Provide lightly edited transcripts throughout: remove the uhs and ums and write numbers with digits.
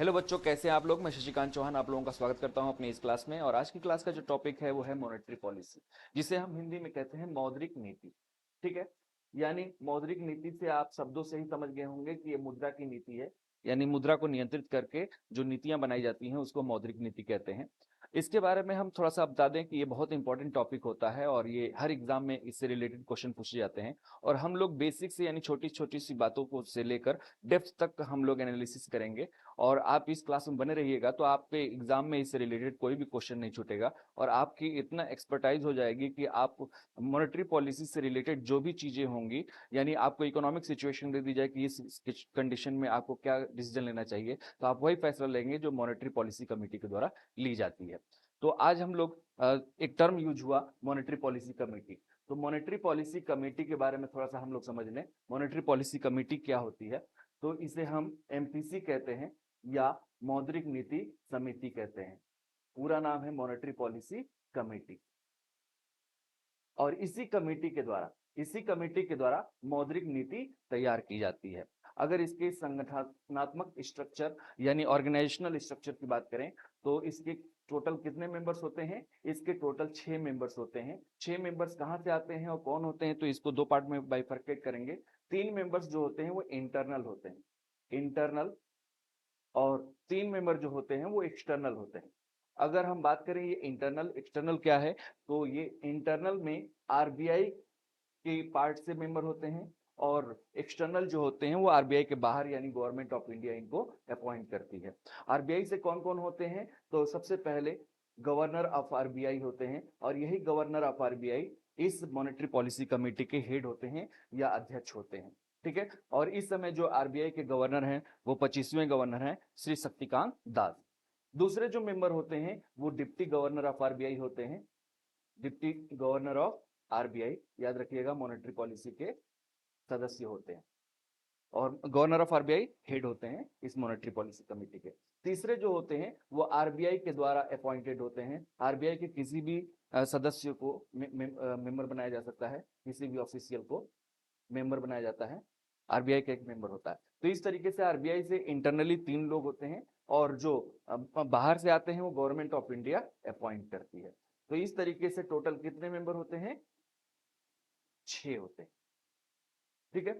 Hello बच्चों, कैसे हैं आप लोग। मैं शशिकांत चौहान आप लोगों का स्वागत करता हूं अपनी इस क्लास में। और आज की क्लास का जो टॉपिक है वो है मॉनेटरी पॉलिसी, जिसे हम हिंदी में कहते हैं मौद्रिक नीति। ठीक है। यानी मौद्रिक नीति से आप शब्दों से ही समझ गए होंगे कि ये मुद्रा की नीति है। यानी मुद्रा को नियंत्रित करके जो नीतियां बनाई जाती हैं उसको मौद्रिक नीति कहते हैं। इसके बारे में हम थोड़ा सा बता दें कि ये बहुत इंपॉर्टेंट टॉपिक होता है और ये हर एग्जाम में इससे रिलेटेड क्वेश्चन पूछे जाते हैं। और हम लोग बेसिक से यानी छोटी छोटी सी बातों को से लेकर डेप्थ तक हम लोग एनालिसिस करेंगे। और आप इस क्लास में बने रहिएगा तो आपके एग्जाम में इससे रिलेटेड कोई भी क्वेश्चन नहीं छूटेगा। और आपकी इतना एक्सपर्टाइज हो जाएगी कि आप मॉनेटरी पॉलिसी से रिलेटेड जो भी चीजें होंगी, यानी आपको इकोनॉमिक सिचुएशन दे दी जाए कि इस कंडीशन में आपको क्या डिसीजन लेना चाहिए, तो आप वही फैसला लेंगे जो मॉनेटरी पॉलिसी कमेटी के द्वारा ली जाती है। तो आज हम लोग एक टर्म यूज हुआ मॉनेटरी पॉलिसी कमेटी। तो मॉनेटरी पॉलिसी कमेटी के बारे में थोड़ा सा हम लोग समझ लें। मॉनेटरी पॉलिसी कमेटी क्या होती है, तो इसे हम एमपीसी कहते हैं या मौद्रिक नीति समिति कहते हैं। पूरा नाम है मॉनेटरी पॉलिसी कमेटी। और इसी कमेटी के द्वारा मौद्रिक नीति तैयार की जाती है। अगर इसके संगठनात्मक स्ट्रक्चर यानी ऑर्गेनाइजेशनल स्ट्रक्चर की बात करें तो इसके टोटल कितने मेंबर्स होते हैं। इसके टोटल 6 मेंबर्स होते हैं। 6 मेंबर्स कहां से आते हैं और कौन होते हैं, तो इसको दो पार्ट में बाइफरकेट करेंगे। 3 मेंबर्स जो होते हैं वो इंटरनल होते हैं, इंटरनल। और 3 मेंबर जो होते हैं वो एक्सटर्नल होते हैं। अगर हम बात करें ये इंटरनल एक्सटर्नल क्या है, तो ये इंटरनल में आरबीआई के पार्ट से मेंबर होते हैं। और एक्सटर्नल जो होते हैं वो आरबीआई के बाहर यानी गवर्नमेंट ऑफ इंडिया इनको अपॉइंट करती है। आरबीआई से कौन कौन होते हैं, तो सबसे पहले गवर्नर ऑफ आरबीआई होते हैं। और यही गवर्नर ऑफ आरबीआई इस मॉनेटरी पॉलिसी कमेटी के हेड होते हैं या अध्यक्ष होते हैं। ठीक है। और इस समय जो आरबीआई के गवर्नर हैं वो 25वें गवर्नर हैं, श्री शक्तिकांत दास। दूसरे जो मेंबर होते हैं वो डिप्टी गवर्नर ऑफ आरबीआई होते हैं, डिप्टी गवर्नर ऑफ आरबीआई। याद रखिएगा मॉनेटरी पॉलिसी के सदस्य होते हैं। और गवर्नर ऑफ आरबीआई हेड होते हैं इस मॉनेटरी पॉलिसी कमेटी के। तीसरे जो होते हैं वो आरबीआई के द्वारा अपॉइंटेड होते हैं। आरबीआई के किसी भी सदस्य को मेंबर बनाया जा सकता है, किसी भी ऑफिशियल को मेंबर बनाया जाता है, आरबीआई का एक मेंबर होता है। तो इस तरीके से आरबीआई से इंटरनली 3 लोग होते हैं और जो बाहर से आते हैं वो गवर्नमेंट ऑफ इंडिया अपॉइंट करती है। तो इस तरीके से टोटल कितने मेंबर होते हैं, 6 होते हैं। ठीक है।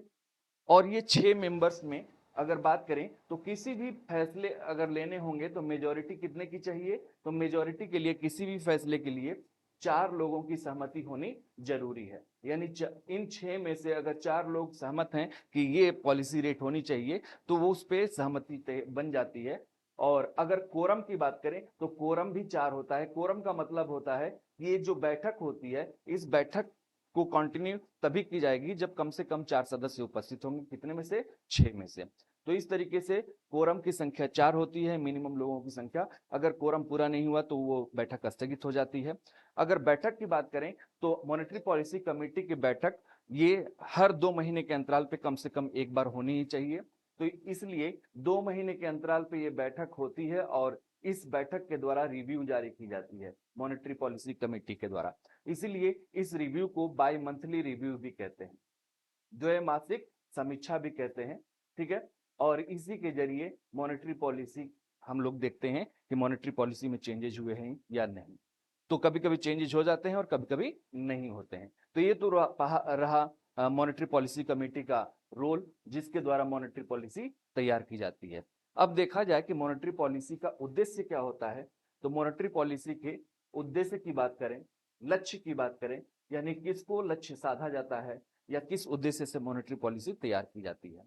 और ये 6 मेंबर्स में अगर बात करें तो किसी भी फैसले अगर लेने होंगे तो मेजोरिटी कितने की चाहिए, तो मेजोरिटी के लिए किसी भी फैसले के लिए 4 लोगों की सहमति होनी जरूरी है। यानी इन 6 में से अगर 4 लोग सहमत हैं कि ये पॉलिसी रेट होनी चाहिए तो वो उस पर सहमति बन जाती है। और अगर कोरम की बात करें तो कोरम भी 4 होता है। कोरम का मतलब होता है कि ये जो बैठक होती है इस बैठक को कंटिन्यू तभी की जाएगी जब कम से कम 4 सदस्य उपस्थित होंगे। कितने में से, 6 में से। तो इस तरीके से कोरम की संख्या 4 होती है, मिनिमम लोगों की संख्या। अगर कोरम पूरा नहीं हुआ तो वो बैठक स्थगित हो जाती है। अगर बैठक की बात करें तो मॉनेटरी पॉलिसी कमेटी की बैठक ये हर 2 महीने के अंतराल पे कम से कम एक बार होनी ही चाहिए। तो इसलिए 2 महीने के अंतराल पे ये बैठक होती है और इस बैठक के द्वारा रिव्यू जारी की जाती है मॉनेटरी पॉलिसी कमेटी के द्वारा। इसीलिए इस रिव्यू को बाई मंथली रिव्यू भी कहते हैं, द्वैमासिक समीक्षा भी कहते हैं। ठीक है। और इसी के जरिए मॉनेटरी पॉलिसी हम लोग देखते हैं कि मॉनेटरी पॉलिसी में चेंजेस हुए हैं या नहीं। तो कभी कभी चेंजेस हो जाते हैं और कभी कभी नहीं होते हैं। तो ये तो रहा मॉनेटरी पॉलिसी कमेटी का रोल, जिसके द्वारा मॉनेटरी पॉलिसी तैयार की जाती है। अब देखा जाए कि मॉनेटरी पॉलिसी का उद्देश्य क्या होता है, तो मॉनेटरी पॉलिसी के उद्देश्य की बात करें, लक्ष्य की बात करें, यानी किसको लक्ष्य साधा जाता है या किस उद्देश्य से मॉनेटरी पॉलिसी तैयार की जाती है।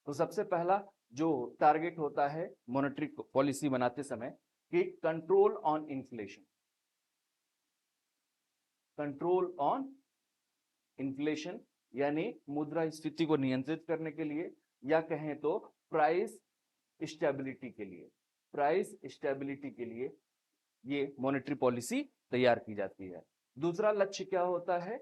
तो सबसे पहला जो टारगेट होता है मॉनेटरी पॉलिसी बनाते समय कि control on inflation, control on inflation यानी मुद्रास्फीति को नियंत्रित करने के लिए, या कहें तो प्राइस स्टेबिलिटी के लिए, प्राइस स्टेबिलिटी के लिए ये मॉनेटरी पॉलिसी तैयार की जाती है। दूसरा लक्ष्य क्या होता है,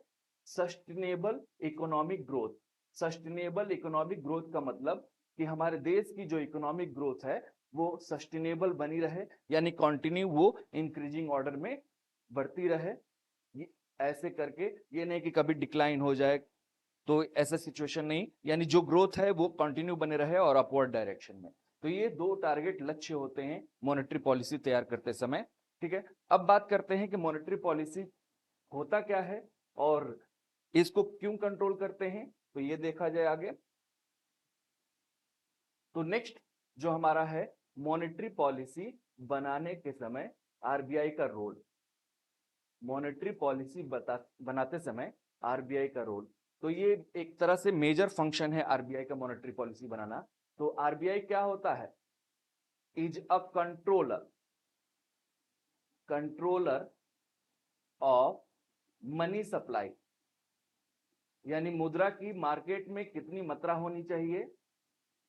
sustainable economic growth. Sustainable economic growth का मतलब कि हमारे देश की जो इकोनॉमिक ग्रोथ है वो सस्टेनेबल बनी रहे, यानी कंटिन्यू वो इंक्रीजिंग ऑर्डर में बढ़ती रहे। ये ऐसे करके ये नहीं कि कभी डिक्लाइन हो जाए, तो ऐसा सिचुएशन नहीं, यानी जो ग्रोथ है वो कंटिन्यू बने रहे और अपवर्ड डायरेक्शन में। तो ये दो टारगेट लक्ष्य होते हैं मॉनेटरी पॉलिसी तैयार करते समय। ठीक है, अब बात करते हैं कि मॉनेटरी पॉलिसी होता क्या है और इसको क्यों कंट्रोल करते हैं, तो ये देखा जाए आगे। तो नेक्स्ट जो हमारा है मॉनेटरी पॉलिसी बनाने के समय आरबीआई का रोल, मॉनेटरी पॉलिसी बनाते समय आरबीआई का रोल। तो ये एक तरह से मेजर फंक्शन है आरबीआई का मॉनेटरी पॉलिसी बनाना। तो आरबीआई क्या होता है, is a controller, controller of money supply, यानी मुद्रा की मार्केट में कितनी मात्रा होनी चाहिए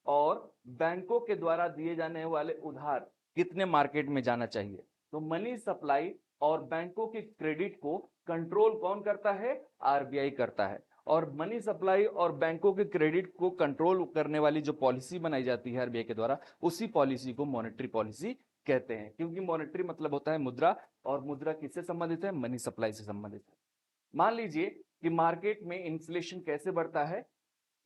और बैंकों के द्वारा दिए जाने वाले उधार कितने मार्केट में जाना चाहिए। तो मनी सप्लाई और बैंकों के क्रेडिट को कंट्रोल कौन करता है, आरबीआई करता है। और मनी सप्लाई और बैंकों के क्रेडिट को कंट्रोल करने वाली जो पॉलिसी बनाई जाती है आरबीआई के द्वारा, उसी पॉलिसी को मॉनेटरी पॉलिसी कहते हैं। क्योंकि मॉनेटरी मतलब होता है मुद्रा, और मुद्रा किससे संबंधित है, मनी सप्लाई से संबंधित है। मान लीजिए कि मार्केट में इन्फ्लेशन कैसे बढ़ता है,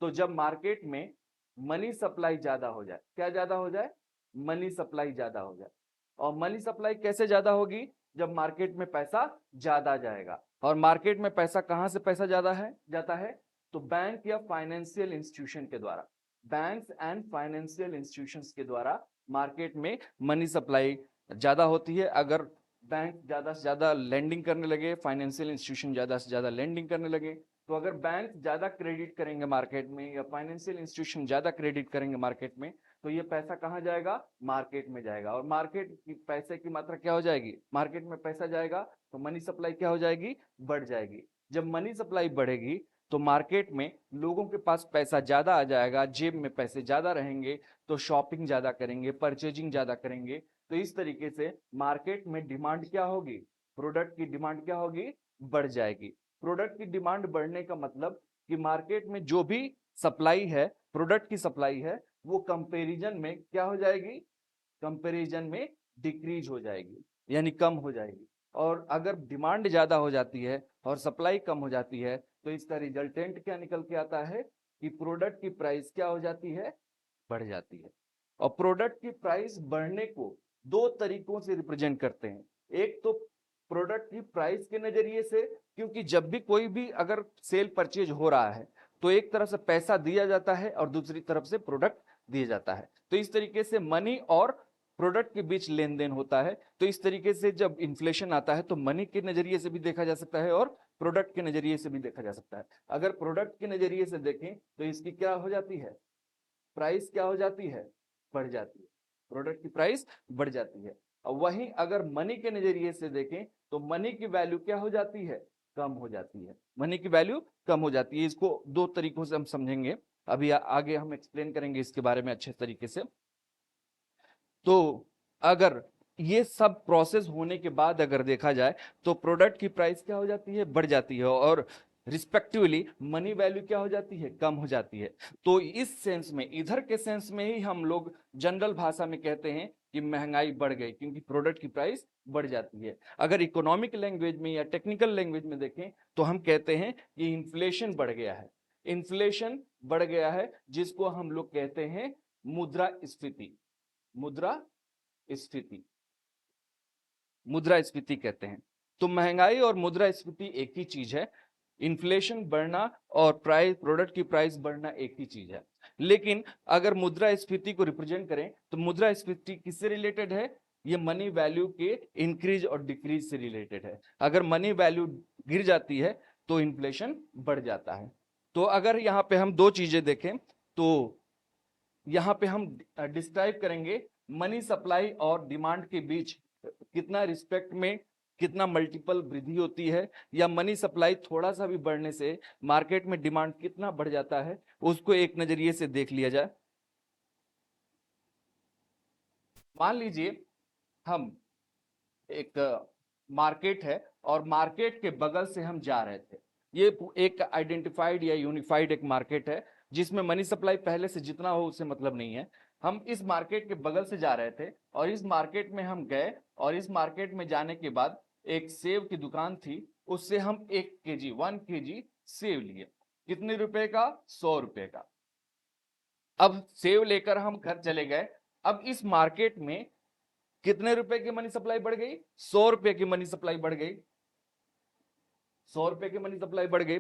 तो जब मार्केट में मनी सप्लाई ज्यादा हो जाए, क्या ज्यादा हो जाए, मनी सप्लाई ज्यादा हो जाए। और मनी सप्लाई कैसे ज्यादा होगी, जब मार्केट में पैसा ज्यादा जाएगा। और मार्केट में पैसा कहां से पैसा ज्यादा है जाता है, तो बैंक या फाइनेंशियल इंस्टीट्यूशन के द्वारा, बैंक्स एंड फाइनेंशियल इंस्टीट्यूशंस के द्वारा मार्केट में मनी सप्लाई ज्यादा होती है। अगर बैंक ज्यादा से ज्यादा लेंडिंग करने लगे, फाइनेंशियल इंस्टीट्यूशन ज्यादा से ज्यादा लेंडिंग करने लगे, तो अगर बैंक ज्यादा क्रेडिट करेंगे मार्केट में या फाइनेंशियल इंस्टीट्यूशन ज्यादा क्रेडिट करेंगे मार्केट में, तो ये पैसा कहां जाएगा, मार्केट में जाएगा। और मार्केट की पैसे की मात्रा क्या हो जाएगी, मार्केट में पैसा जाएगा तो मनी सप्लाई क्या हो जाएगी, बढ़ जाएगी। जब मनी सप्लाई बढ़ेगी तो मार्केट में लोगों के पास पैसा ज्यादा आ जाएगा, जेब में पैसे ज्यादा रहेंगे, तो शॉपिंग ज्यादा करेंगे, परचेजिंग ज्यादा करेंगे। तो इस तरीके से मार्केट में डिमांड क्या होगी, प्रोडक्ट की डिमांड क्या होगी, बढ़ जाएगी। प्रोडक्ट की डिमांड बढ़ने का मतलब कि मार्केट में जो भी सप्लाई है, प्रोडक्ट की सप्लाई है, वो कंपैरिजन में क्या हो जाएगी, कंपैरिजन में डिक्रीज हो जाएगी, यानी कम हो जाएगी। और अगर डिमांड ज्यादा हो जाती है और सप्लाई कम हो जाती है, तो इसका रिजल्टेंट क्या निकल के आता है कि प्रोडक्ट की प्राइस क्या हो जाती है, बढ़ जाती है। और प्रोडक्ट की प्राइस बढ़ने को दो तरीकों से रिप्रेजेंट करते हैं। एक तो प्रोडक्ट की प्राइस के नजरिए से, क्योंकि जब भी कोई भी अगर सेल परचेज हो रहा है तो एक तरफ से पैसा दिया जाता है और दूसरी तरफ से प्रोडक्ट दिया जाता है। तो इस तरीके से मनी और प्रोडक्ट के बीच लेन देन होता है। तो इस तरीके से जब इन्फ्लेशन आता है तो मनी के नजरिए से भी देखा जा सकता है और प्रोडक्ट के नजरिए से भी देखा जा सकता है। अगर प्रोडक्ट के नजरिए से देखें तो इसकी क्या हो जाती है, प्राइस क्या हो जाती है, बढ़ जाती है, प्रोडक्ट की प्राइस बढ़ जाती है। और वहीं अगर मनी के नजरिए से देखें तो मनी की वैल्यू क्या हो जाती है, कम हो जाती है, मनी की वैल्यू कम हो जाती है। इसको दो तरीकों से हम समझेंगे, अभी आगे हम एक्सप्लेन करेंगे इसके बारे में अच्छे तरीके से। तो अगर ये सब प्रोसेस होने के बाद अगर देखा जाए तो प्रोडक्ट की प्राइस क्या हो जाती है, बढ़ जाती है, और रिस्पेक्टिवली मनी वैल्यू क्या हो जाती है, कम हो जाती है। तो इस सेंस में, इधर के सेंस में ही हम लोग जनरल भाषा में कहते हैं कि महंगाई बढ़ गई, क्योंकि प्रोडक्ट की प्राइस बढ़ जाती है। अगर इकोनॉमिक लैंग्वेज में या टेक्निकल लैंग्वेज में देखें तो हम कहते हैं कि इन्फ्लेशन बढ़ गया है, इन्फ्लेशन बढ़ गया है, जिसको हम लोग कहते हैं मुद्रास्फीति, मुद्रास्फीति, मुद्रास्फीति कहते हैं। तो महंगाई और मुद्रास्फीति एक ही चीज है, इन्फ्लेशन बढ़ना और प्राइस, प्रोडक्ट की प्राइस बढ़ना एक ही चीज है। लेकिन अगर मुद्रास्फीति को रिप्रेजेंट करें तो मुद्रास्फीति किससे रिलेटेड है, ये मनी वैल्यू के इंक्रीज और डिक्रीज से रिलेटेड है। अगर मनी वैल्यू गिर जाती है तो इन्फ्लेशन बढ़ जाता है। तो अगर यहाँ पे हम दो चीजें देखें तो यहाँ पे हम डिस्क्राइब करेंगे मनी सप्लाई और डिमांड के बीच कितना रिस्पेक्ट में, कितना मल्टीपल वृद्धि होती है, या मनी सप्लाई थोड़ा सा भी बढ़ने से मार्केट में डिमांड कितना बढ़ जाता है, उसको एक नजरिए से देख लिया जाए। मान लीजिए हम एक मार्केट है और मार्केट के बगल से हम जा रहे थे। ये एक आइडेंटिफाइड या यूनिफाइड एक मार्केट है जिसमें मनी सप्लाई पहले से जितना हो उससे मतलब नहीं है। हम इस मार्केट के बगल से जा रहे थे और इस मार्केट में हम गए, और इस मार्केट में जाने के बाद एक सेब की दुकान थी, उससे हम 1 केजी 1 केजी सेब लिए। कितने रुपए का, 100 रुपए का। अब सेब लेकर हम घर चले गए अब इस मार्केट में कितने रुपए की मनी सप्लाई बढ़ गई? 100 रुपए की मनी सप्लाई बढ़ गई, 100 रुपए की मनी सप्लाई बढ़ गई।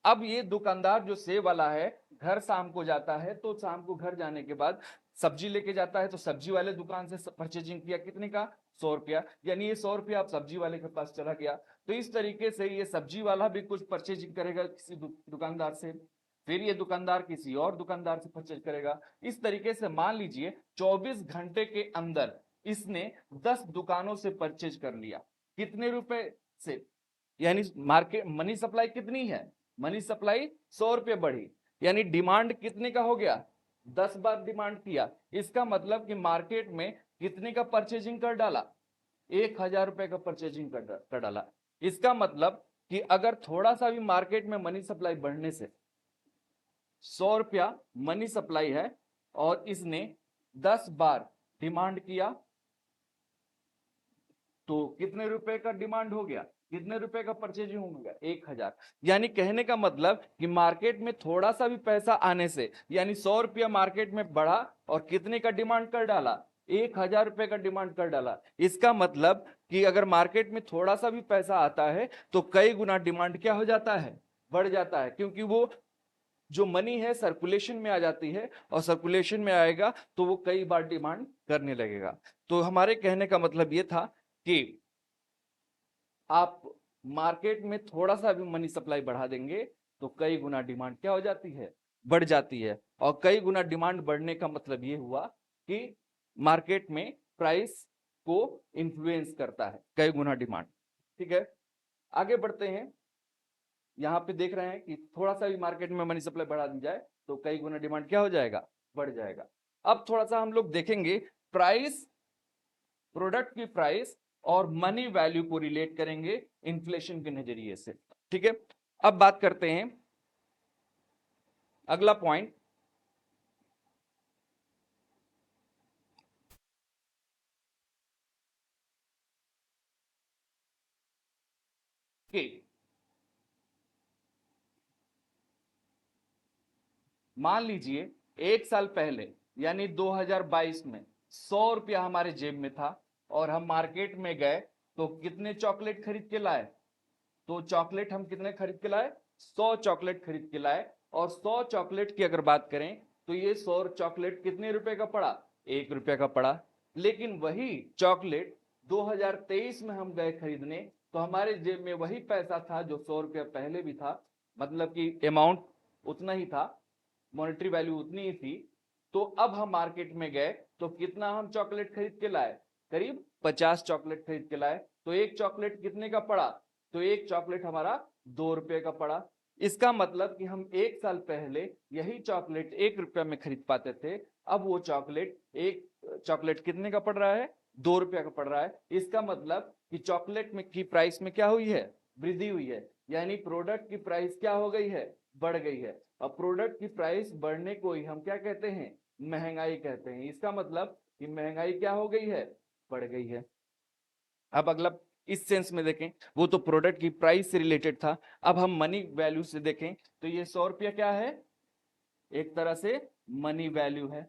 अब ये दुकानदार जो सेब वाला है, घर शाम को जाता है, तो शाम को घर जाने के बाद सब्जी लेके जाता है, तो सब्जी वाले दुकान से परचेजिंग किया, कितने का? 100 रुपया। यानी ये 100 रुपया आप सब्जी वाले के पास चला गया। तो इस तरीके से ये सब्जी वाला भी कुछ परचेजिंग करेगा किसी दुकानदार से, फिर ये दुकानदार किसी और दुकानदार से परचेज करेगा। इस तरीके से मान लीजिए 24 घंटे के अंदर इसने 10 दुकानों से परचेज कर लिया। कितने रुपए से? यानी मार्केट मनी सप्लाई कितनी है? मनी सप्लाई 100 रुपये बढ़ी, यानी डिमांड कितने का हो गया? 10 बार डिमांड किया। इसका मतलब कि मार्केट में कितने का परचेजिंग कर डाला? 1000 रुपए का परचेजिंग कर डाला। इसका मतलब कि अगर थोड़ा सा भी मार्केट में मनी सप्लाई बढ़ने से 100 रुपया मनी सप्लाई है और इसने 10 बार डिमांड किया, तो कितने रुपए का डिमांड हो गया? कितने रुपए का परचेजिंग हो गया? 1000। यानी कहने का मतलब कि मार्केट में थोड़ा सा भी पैसा आने से, यानी 100 रुपया मार्केट में बढ़ा और कितने का डिमांड कर डाला? 1000 रुपए का डिमांड कर डाला। इसका मतलब कि अगर मार्केट में थोड़ा सा भी पैसा आता है तो कई गुना डिमांड क्या हो जाता है? बढ़ जाता है, क्योंकि वो जो मनी है सर्कुलेशन में आ जाती है, और सर्कुलेशन में आएगा तो वो कई बार डिमांड करने लगेगा। तो हमारे कहने का मतलब ये था कि आप मार्केट में थोड़ा सा भी मनी सप्लाई बढ़ा देंगे तो कई गुना डिमांड क्या हो जाती है? बढ़ जाती है। और कई गुना डिमांड बढ़ने का मतलब ये हुआ कि मार्केट में प्राइस को इन्फ्लुएंस करता है कई गुना डिमांड। ठीक है, आगे बढ़ते हैं। यहाँ पे देख रहे हैं कि थोड़ा सा भी मार्केट में मनी सप्लाई बढ़ा दी जाए तो कई गुना डिमांड क्या हो जाएगा? बढ़ जाएगा। अब थोड़ा सा हम लोग देखेंगे प्राइस, प्रोडक्ट की प्राइस और मनी वैल्यू को रिलेट करेंगे इन्फ्लेशन के नजरिए से। ठीक है, अब बात करते हैं अगला पॉइंट, कि मान लीजिए एक साल पहले यानी 2022 में 100 रुपया हमारे जेब में था और हम मार्केट में गए तो कितने चॉकलेट खरीद के लाए? तो चॉकलेट हम कितने खरीद के लाए? 100 चॉकलेट खरीद के लाए। और 100 चॉकलेट की अगर बात करें तो ये 100 चॉकलेट कितने रुपए का पड़ा? 1 रुपया का पड़ा। लेकिन वही चॉकलेट 2023 में हम गए खरीदने तो हमारे जेब में वही पैसा था जो 100 रुपया पहले भी था, मतलब कि अमाउंट उतना ही था, मॉनेटरी वैल्यू उतनी ही थी। तो अब हम मार्केट में गए तो कितना हम चॉकलेट खरीद के लाए? करीब 50 चॉकलेट खरीद के लाए। तो एक चॉकलेट कितने का पड़ा? तो एक चॉकलेट हमारा 2 रुपए का पड़ा। इसका मतलब कि हम एक साल पहले यही चॉकलेट 1 रुपया में खरीद पाते थे, अब वो चॉकलेट, एक चॉकलेट कितने का पड़ रहा है? 2 रुपया का पड़ रहा है। इसका मतलब कि चॉकलेट में की प्राइस में क्या हुई है? वृद्धि हुई है। यानी प्रोडक्ट की प्राइस क्या हो गई है? बढ़ गई है। अब प्रोडक्ट की प्राइस बढ़ने को ही हम क्या कहते हैं? महंगाई कहते हैं। इसका मतलब कि महंगाई क्या हो गई है? बढ़ गई है। अब अगला इस सेंस में देखें, वो तो प्रोडक्ट की प्राइस से रिलेटेड था। अब हम मनी वैल्यू से देखें तो ये 100 रुपया क्या है? एक तरह से मनी वैल्यू है।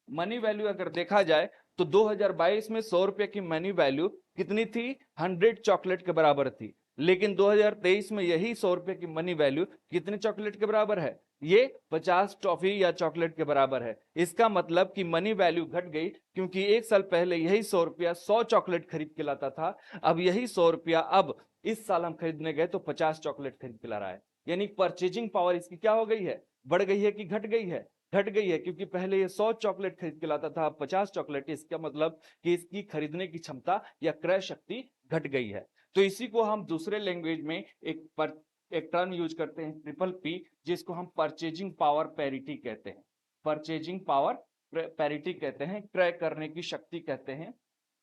मनी वैल्यू अगर देखा जाए तो 2022 में 100 रुपये की मनी वैल्यू कितनी थी? 100 चॉकलेट के बराबर थी। लेकिन 2023 में यही 100 रुपये की मनी वैल्यू कितने चॉकलेट के बराबर है? ये 50 टॉफी या चॉकलेट के बराबर है। इसका मतलब कि मनी वैल्यू घट गई, क्योंकि एक साल पहले यही 100 रुपया 100 चॉकलेट खरीद के लाता था, अब यही 100 रुपया अब इस साल हम खरीदने गए तो 50 चॉकलेट खरीद के ला रहा है। यानी परचेजिंग पावर इसकी क्या हो गई है? बढ़ गई है कि घट गई है? घट गई है, क्योंकि पहले ये 100 चॉकलेट खरीद के लाता था, 50 चॉकलेट। इसका मतलब कि इसकी खरीदने की क्षमता या क्रय शक्ति घट गई है। तो इसी को हम दूसरे लैंग्वेज में एक टर्म यूज करते हैं, ट्रिपल पी, जिसको हम परचेजिंग पावर पैरिटी कहते हैं। परचेजिंग पावर पैरिटी कहते हैं, क्रय करने की शक्ति कहते हैं।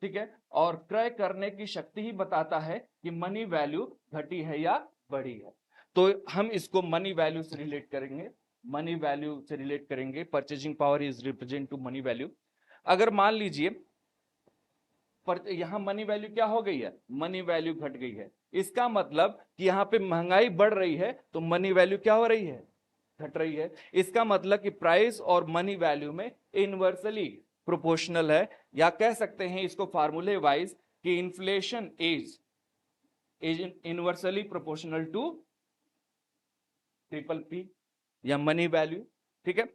ठीक है, और क्रय करने की शक्ति ही बताता है कि मनी वैल्यू घटी है या बढ़ी है। तो हम इसको मनी वैल्यू से रिलेट करेंगे, मनी वैल्यू से रिलेट करेंगे। Purchasing power is represent to money value. अगर मान लीजिए पर यहां मनी वैल्यू क्या हो गई है? मनी वैल्यू घट गई है। इसका मतलब कि यहां पे महंगाई बढ़ रही है तो मनी वैल्यू क्या हो रही है? घट रही है। इसका मतलब कि प्राइस और मनी वैल्यू में इनवर्सली प्रोपोर्शनल है, या कह सकते हैं इसको फार्मूले वाइज कि inflation is inversely proportional to triple P या मनी वैल्यू। ठीक है,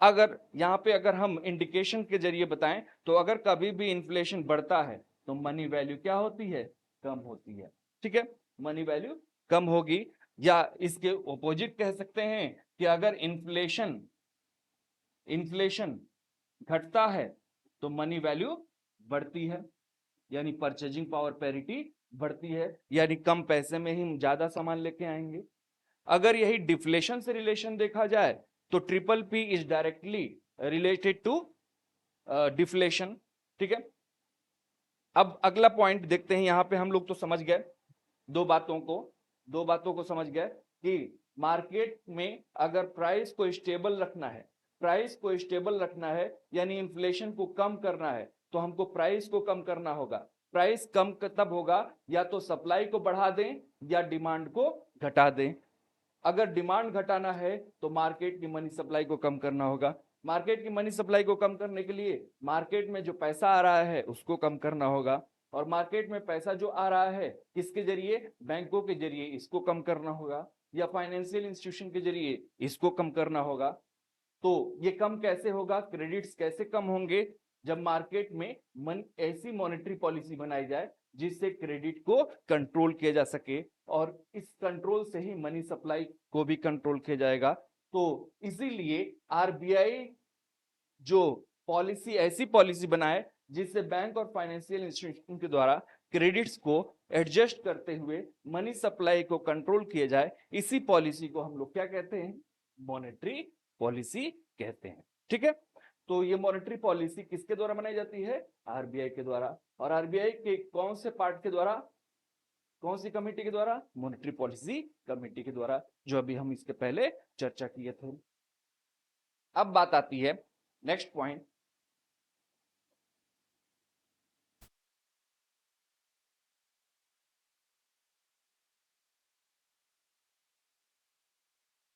अगर यहाँ पे अगर हम इंडिकेशन के जरिए बताएं तो अगर कभी भी इन्फ्लेशन बढ़ता है तो मनी वैल्यू क्या होती है, कम होती है। ठीक है, मनी वैल्यू कम होगी, या इसके ऑपोजिट कह सकते हैं कि अगर इन्फ्लेशन इन्फ्लेशन घटता है तो मनी वैल्यू बढ़ती है, यानी परचेजिंग पावर पैरिटी बढ़ती है, यानी कम पैसे में ही ज्यादा सामान लेके आएंगे। अगर यही डिफ्लेशन से रिलेशन देखा जाए तो triple P is directly related to deflation. ठीक है, अब अगला पॉइंट देखते हैं। यहां पे हम लोग तो समझ गए दो बातों को समझ गए कि मार्केट में अगर प्राइस को स्टेबल रखना है, यानी इन्फ्लेशन को कम करना है, तो हमको प्राइस को कम करना होगा। प्राइस कम तब होगा या तो सप्लाई को बढ़ा दें या डिमांड को घटा दें। अगर डिमांड घटाना है तो मार्केट की मनी सप्लाई को कम करना होगा। मार्केट की मनी सप्लाई को कम करने के लिए मार्केट में जो पैसा आ रहा है उसको कम करना होगा, और मार्केट में पैसा जो आ रहा है किसके जरिए, बैंकों के जरिए, इसको कम करना होगा, या फाइनेंशियल इंस्टीट्यूशन के जरिए इसको कम करना होगा। तो ये कम कैसे होगा, क्रेडिट्स कैसे कम होंगे, जब मार्केट में ऐसी मॉनेटरी पॉलिसी बनाई जाए जिससे क्रेडिट को कंट्रोल किया जा सके, और इस कंट्रोल से ही मनी सप्लाई को भी कंट्रोल किया जाएगा। तो इसीलिए आरबीआई जो पॉलिसी ऐसी पॉलिसी बनाए जिससे बैंक और फाइनेंशियल इंस्टीट्यूशन के द्वारा क्रेडिट्स को एडजस्ट करते हुए मनी सप्लाई को कंट्रोल किया जाए, इसी पॉलिसी को हम लोग क्या कहते हैं, मॉनेटरी पॉलिसी कहते हैं। ठीक है, तो ये मॉनेटरी पॉलिसी किसके द्वारा बनाई जाती है, आरबीआई के द्वारा, और आरबीआई के कौन से पार्ट के द्वारा, कौन सी कमेटी के द्वारा, मॉनेटरी पॉलिसी कमेटी के द्वारा, जो अभी हम इसके पहले चर्चा किए थे। अब बात आती है नेक्स्ट पॉइंट,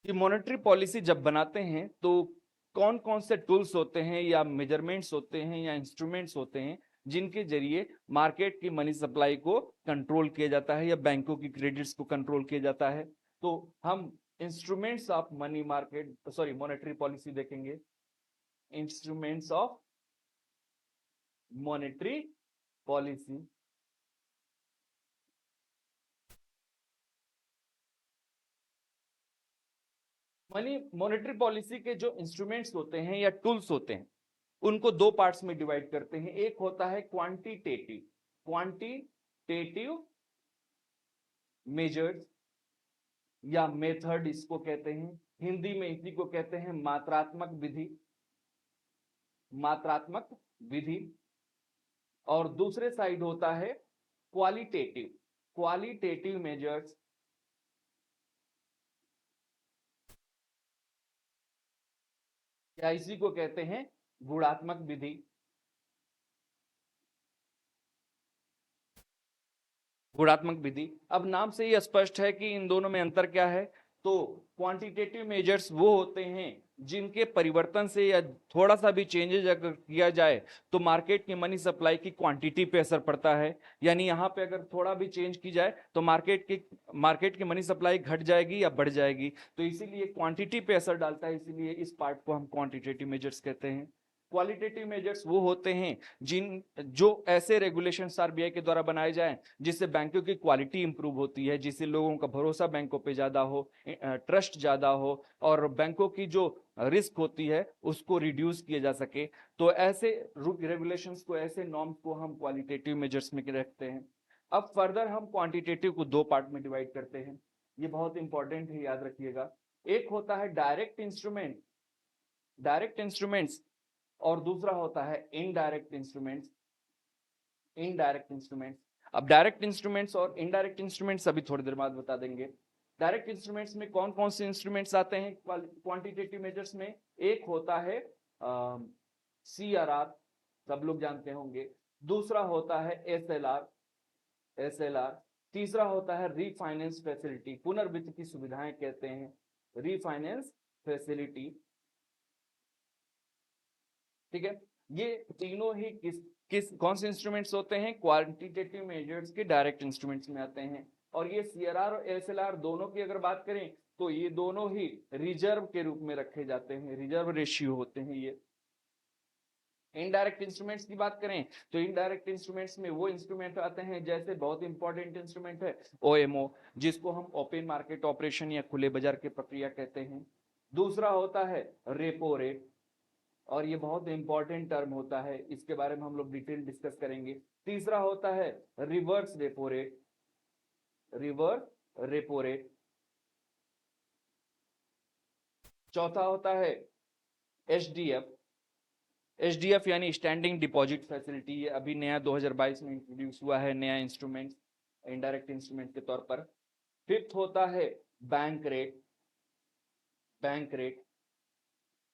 कि मॉनेटरी पॉलिसी जब बनाते हैं तो कौन कौन से टूल्स होते हैं या मेजरमेंट्स होते हैं या इंस्ट्रूमेंट्स होते हैं जिनके जरिए मार्केट की मनी सप्लाई को कंट्रोल किया जाता है या बैंकों की क्रेडिट्स को कंट्रोल किया जाता है। तो हम instruments of money market sorry monetary policy देखेंगे। Instruments of monetary policy, money monetary policy के जो इंस्ट्रूमेंट्स होते हैं या टूल्स होते हैं उनको दो पार्ट्स में डिवाइड करते हैं। एक होता है क्वांटिटेटिव मेजर्स या मेथड इसको कहते हैं, हिंदी में इसी को कहते हैं मात्रात्मक विधि। और दूसरे साइड होता है क्वालिटेटिव मेजर्स, या इसी को कहते हैं गुणात्मक विधि। गुणात्मक विधि, अब नाम से ही स्पष्ट है कि इन दोनों में अंतर क्या है। तो क्वांटिटेटिव मेजर्स वो होते हैं जिनके परिवर्तन से या थोड़ा सा भी चेंजेज अगर किया जाए तो मार्केट की मनी सप्लाई की क्वांटिटी पे असर पड़ता है। यानी यहाँ पे अगर थोड़ा भी चेंज की जाए तो मार्केट की मनी सप्लाई घट जाएगी या बढ़ जाएगी, तो इसीलिए क्वांटिटी पे असर डालता है, इसीलिए इस पार्ट को हम क्वांटिटेटिव मेजर्स कहते हैं। क्वालिटेटिव मेजर्स वो होते हैं जो ऐसे रेगुलेशंस आरबीआई के द्वारा बनाए जाएं जिससे बैंकों की क्वालिटी इंप्रूव होती है, जिससे लोगों का भरोसा बैंकों पे ज्यादा हो, ट्रस्ट ज्यादा हो, और बैंकों की जो रिस्क होती है उसको रिड्यूस किया जा सके। तो ऐसे रेगुलेशंस को, ऐसे नॉर्म्स को हम क्वालिटेटिव मेजर्स में रखते हैं। अब फर्दर हम क्वांटिटेटिव को दो पार्ट में डिवाइड करते हैं, ये बहुत इंपॉर्टेंट है, याद रखिएगा। एक होता है डायरेक्ट इंस्ट्रूमेंट्स, और दूसरा होता है इनडायरेक्ट इंस्ट्रूमेंट्स। अब डायरेक्ट इंस्ट्रूमेंट्स और इनडायरेक्ट इंस्ट्रूमेंट्स अभी थोड़ी देर बाद बता देंगे। डायरेक्ट इंस्ट्रूमेंट्स में कौन कौन से इंस्ट्रूमेंट्स आते हैं क्वांटिटेटिव मेजर्स में? एक होता है CRR, सब लोग जानते होंगे। दूसरा होता है SLR। तीसरा होता है रीफाइनेंस फैसिलिटी, पुनर्वित्त की सुविधाएं कहते हैं, रीफाइनेंस फैसिलिटी। ठीक है, ये तीनों ही किस कौन से इंस्ट्रूमेंट्स होते हैं, क्वांटिटेटिव मेजर्स के डायरेक्ट इंस्ट्रूमेंट्स में आते हैं। और ये सीआरआर और एसएलआर दोनों की अगर बात करें तो ये दोनों ही रिजर्व के रूप में रखे जाते हैं, रिजर्व रेशियो होते हैं ये। इनडायरेक्ट इंस्ट्रूमेंट्स की बात करें तो इनडायरेक्ट इंस्ट्रूमेंट्स में वो इंस्ट्रूमेंट आते हैं, जैसे बहुत इंपॉर्टेंट इंस्ट्रूमेंट है ओएमओ, जिसको हम ओपन मार्केट ऑपरेशन या खुले बाजार की प्रक्रिया कहते हैं। दूसरा होता है रेपो रेट, और ये बहुत इंपॉर्टेंट टर्म होता है, इसके बारे में हम लोग डिटेल डिस्कस करेंगे। तीसरा होता है reverse repo rate, reverse repo rate. चौथा होता है एचडीएफ, एचडीएफ यानी स्टैंडिंग डिपॉजिट फैसिलिटी, ये अभी नया 2022 में इंट्रोड्यूस हुआ है, नया इंस्ट्रूमेंट इनडायरेक्ट इंस्ट्रूमेंट के तौर पर। फिफ्थ होता है bank rate, bank rate.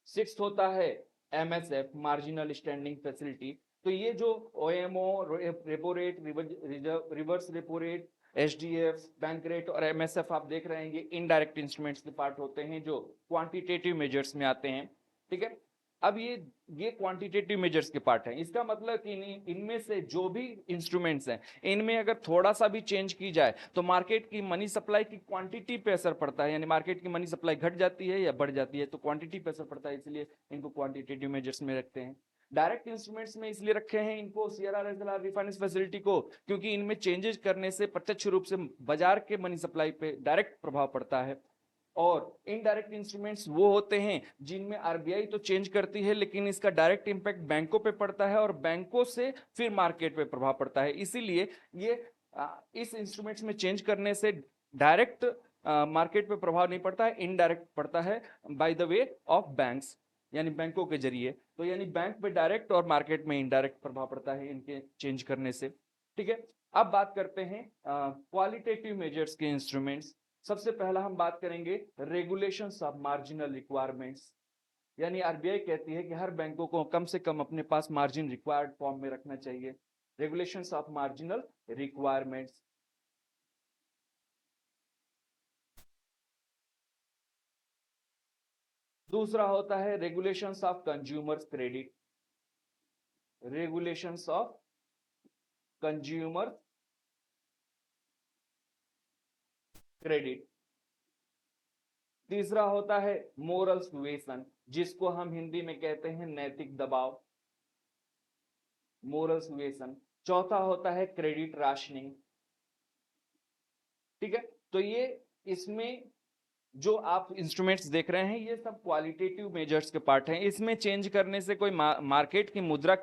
Sixth होता है एमएसएफ, मार्जिनल स्टैंडिंग फैसिलिटी। तो ये जो OMO, repo rate, reverse repo rate, HDF, bank rate और एमएसएफ आप देख रहे हैं, ये इनडायरेक्ट इंस्ट्रूमेंट्स के पार्ट होते हैं जो क्वांटिटेटिव मेजर्स में आते हैं। ठीक है, अब ये क्वांटिटेटिव मेजर्स के पार्ट हैं। इसका मतलब कि इनमें से जो भी इंस्ट्रूमेंट्स हैं, इनमें अगर थोड़ा सा भी चेंज की जाए तो मार्केट की मनी सप्लाई की क्वांटिटी पे असर पड़ता है, यानी मार्केट की मनी सप्लाई घट जाती है या बढ़ जाती है, तो क्वांटिटी पे असर पड़ता है, इसलिए इनको क्वांटिटेटिव मेजर्स में रखते हैं। डायरेक्ट इंस्ट्रूमेंट्स में इसलिए रखे हैं इनको, सीआरआर, एसएलआर, रिफाइनेंस फैसिलिटी को, क्योंकि इनमें चेंजेस करने से प्रत्यक्ष रूप से बाजार के मनी सप्लाई पे डायरेक्ट प्रभाव पड़ता है। और इनडायरेक्ट इंस्ट्रूमेंट्स वो होते हैं जिनमें आरबीआई तो चेंज करती है, लेकिन इसका डायरेक्ट इंपैक्ट बैंकों पे पड़ता है और बैंकों से फिर मार्केट पे प्रभाव पड़ता है। इसीलिए ये इस इंस्ट्रूमेंट्स में चेंज करने से डायरेक्ट मार्केट पे प्रभाव नहीं पड़ता है, इनडायरेक्ट पड़ता है by the way of banks, यानी बैंकों के जरिए। तो यानी बैंक पे डायरेक्ट और मार्केट में इनडायरेक्ट प्रभाव पड़ता है इनके चेंज करने से। ठीक है, अब बात करते हैं क्वालिटेटिव मेजर्स के इंस्ट्रूमेंट्स। सबसे पहला हम बात करेंगे रेगुलेशंस ऑफ मार्जिनल रिक्वायरमेंट्स, यानी आरबीआई कहती है कि हर बैंकों को कम से कम अपने पास मार्जिन रिक्वायर्ड फॉर्म में रखना चाहिए, रेगुलेशंस ऑफ मार्जिनल रिक्वायरमेंट्स। दूसरा होता है regulations of consumers credit, regulations of consumer credit. तीसरा होता है मोरल सुएसन, जिसको हम हिंदी में कहते हैं नैतिक दबाव, मोरल सुएसन। चौथा होता है क्रेडिट राशनिंग। ठीक है, तो ये इसमें जो आप इंस्ट्रूमेंट्स देख रहे हैं ये सब क्वालिटेटिव मेजर्स के पार्ट हैं। इसमें चेंज करने से कोई मार्केट की मुद्रा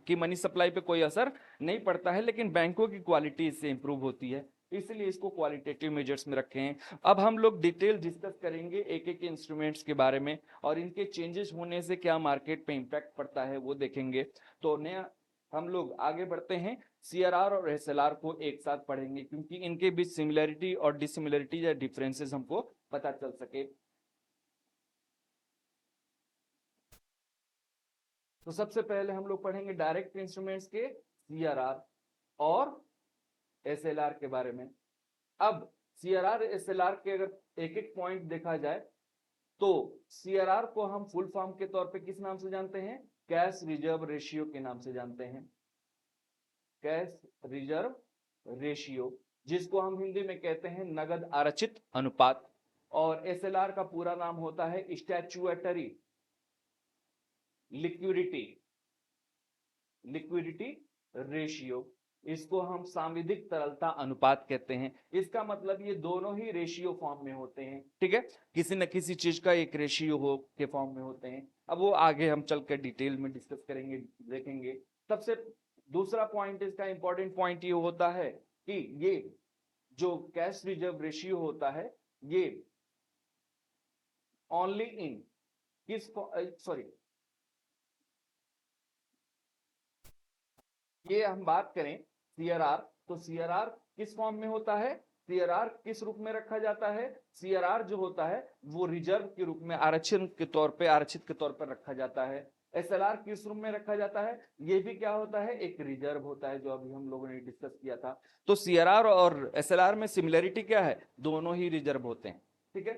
की मनी सप्लाई पे कोई असर नहीं पड़ता है, लेकिन बैंकों की क्वालिटी इससे इंप्रूव होती है, इसलिए इसको क्वालिटेटिव मेजर्स में रखे हैं। अब हम लोग डिटेल डिस्कस करेंगे एक एक इंस्ट्रूमेंट्स के बारे में, और इनके चेंजेस होने से क्या मार्केट पे इंपैक्ट पड़ता है वो देखेंगे। तो नया हम लोग आगे बढ़ते हैं, सीआरआर और एसएलआर को एक साथ पढ़ेंगे, क्योंकि इनके बीच सिमिलरिटी और डिसिमिलरिटी या डिफरेंसेस हमको पता चल सके। तो सबसे पहले हम लोग पढ़ेंगे डायरेक्ट इंस्ट्रूमेंट्स के सीआरआर और एसएलआर के बारे में। अब सीआरआर एसएलआर के अगर एक एक पॉइंट देखा जाए तो सीआरआर को हम फुल फॉर्म के तौर पे किस नाम से जानते हैं, कैश रिजर्व रेशियो के नाम से जानते हैं, कैश रिजर्व रेशियो, जिसको हम हिंदी में कहते हैं नगद आरक्षित अनुपात। और एसएलआर का पूरा नाम होता है स्टैच्यूटरी लिक्विडिटी, लिक्विडिटी रेशियो, इसको हम सांविधिक तरलता अनुपात कहते हैं। इसका मतलब ये दोनों ही रेशियो फॉर्म में होते हैं। ठीक है, किसी न किसी चीज का एक रेशियो हो के फॉर्म में होते हैं। अब वो आगे हम चल कर डिटेल में डिस्कस करेंगे, देखेंगे। सबसे दूसरा पॉइंट, इसका इंपॉर्टेंट पॉइंट ये होता है कि ये जो कैश रिजर्व रेशियो होता है ये ओनली इन किस सॉरी ये हम बात करें सीआरआर, तो सीआरआर किस फॉर्म में होता है, सीआरआर किस रूप में रखा जाता है, सीआरआर जो होता है वो रिजर्व के रूप में आरक्षित के तौर पर रखा जाता है। एसएलआर किस रूप में रखा जाता है, ये भी क्या होता है, एक रिजर्व होता है, जो अभी हम लोगों ने डिस्कस किया था। तो सीआरआर और एसएलआर में सिमिलरिटी क्या है, दोनों ही रिजर्व होते हैं। ठीक है,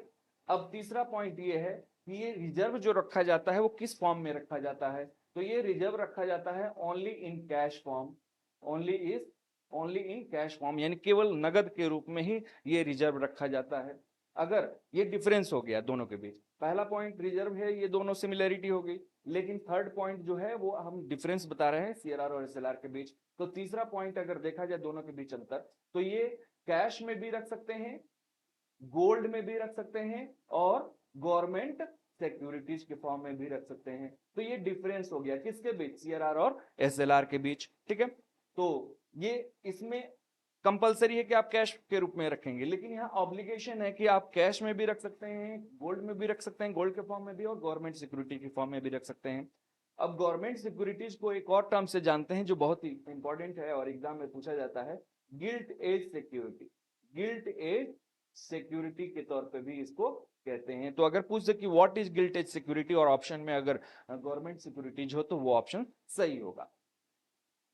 अब तीसरा पॉइंट ये है कि ये रिजर्व जो रखा जाता है वो किस फॉर्म में रखा जाता है, तो ये रिजर्व रखा जाता है only in cash form, only in cash form, यानी केवल नगद के रूप में ही ये रिजर्व रखा जाता है। अगर ये डिफरेंस हो गया दोनों के बीच, पहला पॉइंट रिजर्व है, ये दोनों सिमिलरिटी हो गई, लेकिन थर्ड पॉइंट जो है वो हम डिफरेंस बता रहे हैं सीआरआर और एसएलआर के बीच। तो तीसरा पॉइंट अगर देखा जाए दोनों के बीच अंतर, तो ये कैश में भी रख सकते हैं, गोल्ड में भी रख सकते हैं, और गवर्नमेंट सिक्योरिटीज के फॉर्म में भी रख सकते हैं। तो ये डिफरेंस हो गया किसके बीच, सीआरआर और एसएलआर के बीच। ठीक है, तो ये इसमें कंपलसरी है कि आप कैश के रूप में रखेंगे, लेकिन यहाँ ऑब्लिगेशन है कि आप कैश में भी रख सकते हैं, गोल्ड में भी रख सकते हैं, गोल्ड के फॉर्म में भी, और गवर्नमेंट सिक्योरिटी के फॉर्म में भी रख सकते हैं। अब गवर्नमेंट सिक्योरिटीज को एक और टर्म से जानते हैं जो बहुत ही इंपॉर्टेंट है और एग्जाम में पूछा जाता है, gilt edge security. Gilt edge security के तौर पे भी इसको कहते हैं। तो अगर पूछ दे कि what is gilt edge security और ऑप्शन में अगर गवर्नमेंट सिक्योरिटीज हो तो वो ऑप्शन सही होगा।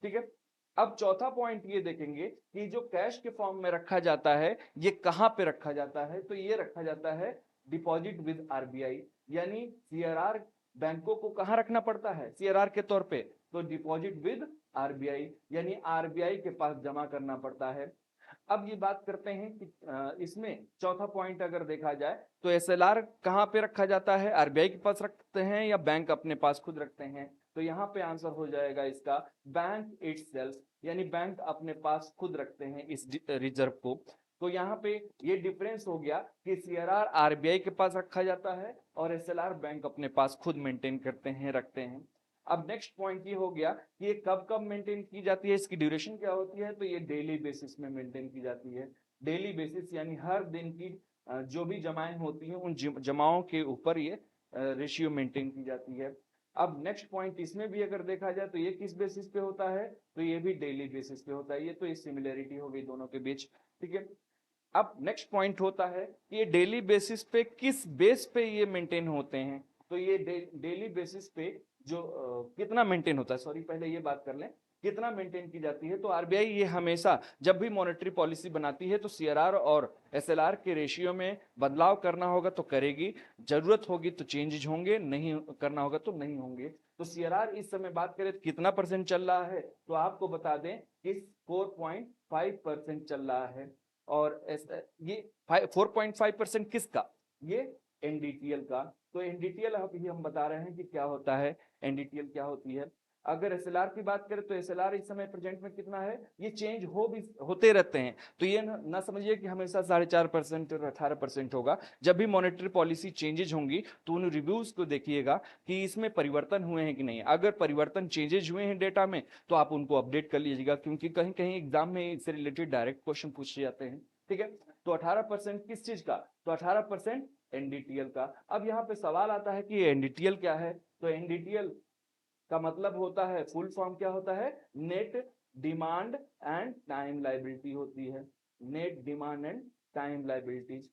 ठीक है, अब चौथा पॉइंट ये देखेंगे कि जो कैश के फॉर्म में रखा जाता है ये कहां पे रखा जाता है, तो ये रखा जाता है डिपॉजिट विद आरबीआई, यानी सीआरआर बैंकों को कहां रखना पड़ता है सीआरआर के तौर पे, तो डिपॉजिट विद आरबीआई, यानी आरबीआई के पास जमा करना पड़ता है। अब ये बात करते हैं कि इसमें चौथा पॉइंट अगर देखा जाए तो एसएलआर कहां पे रखा जाता है, आरबीआई के पास रखते हैं या बैंक अपने पास खुद रखते हैं, तो यहाँ पे आंसर हो जाएगा इसका बैंक इटसेल्फ, यानी बैंक अपने पास खुद रखते हैं इस रिजर्व को। तो यहाँ पे ये डिफरेंस हो गया कि सीआरआर आरबीआई के पास रखा जाता है और एसएलआर बैंक अपने पास खुद मेंटेन करते हैं, रखते हैं। अब नेक्स्ट पॉइंट ये हो गया कि ये कब कब मेंटेन की जाती है, इसकी ड्यूरेशन क्या होती है, तो ये डेली बेसिस में मेंटेन की जाती है। डेली बेसिस यानी हर दिन की जो भी जमाएं होती हैं उन जमाओं के ऊपर ये रेशियो मेंटेन की जाती है। अब नेक्स्ट पॉइंट इसमें भी अगर देखा जाए तो ये किस बेसिस पे होता है, तो ये भी डेली बेसिस पे होता है। ये तो ये सिमिलरिटी हो गई दोनों के बीच। ठीक है, अब नेक्स्ट पॉइंट होता है कि ये डेली बेसिस पे किस बेस पे ये मेंटेन होते हैं, तो ये डेली बेसिस पे जो कितना मेंटेन होता है, सॉरी पहले ये बात कर लें कितना मेंटेन की जाती है। तो आरबीआई ये हमेशा जब भी मॉनेटरी पॉलिसी बनाती है तो सीआरआर और एसएलआर के रेशियो में बदलाव करना होगा तो करेगी, जरूरत होगी तो चेंजेज होंगे, नहीं करना होगा तो नहीं होंगे। तो सीआरआर इस समय बात करें तो कितना परसेंट चल रहा है, तो आपको बता दें कि 4.5% चल रहा है। और ये 4.5% किसका, ये एनडीटीएल का। तो एनडीटीएल अभी हम बता रहे हैं कि क्या होता है, एनडीटीएल क्या होती है। अगर एसएलआर की बात करें तो एसएलआर इस समय प्रेजेंट में कितना है, ये चेंज होते रहते हैं। तो ये ना समझिए कि हमेशा 4.5% और 18% होगा। जब भी मॉनेटरी पॉलिसी चेंजेज होंगी तो उन रिव्यूज को देखिएगा कि इसमें परिवर्तन हुए हैं कि नहीं। अगर परिवर्तन चेंजेज हुए हैं डेटा में तो आप उनको अपडेट कर लीजिएगा, क्योंकि कहीं कहीं एग्जाम में इससे रिलेटेड डायरेक्ट क्वेश्चन पूछे जाते हैं। ठीक है, तो 18% किस चीज का, तो 18% एनडीटीएल का। अब यहाँ पे सवाल आता है कि एनडीटीएल क्या है, तो एनडीटीएल का मतलब होता है, फुल फॉर्म क्या होता है, net demand and time liability होती है, net demand and time liabilities,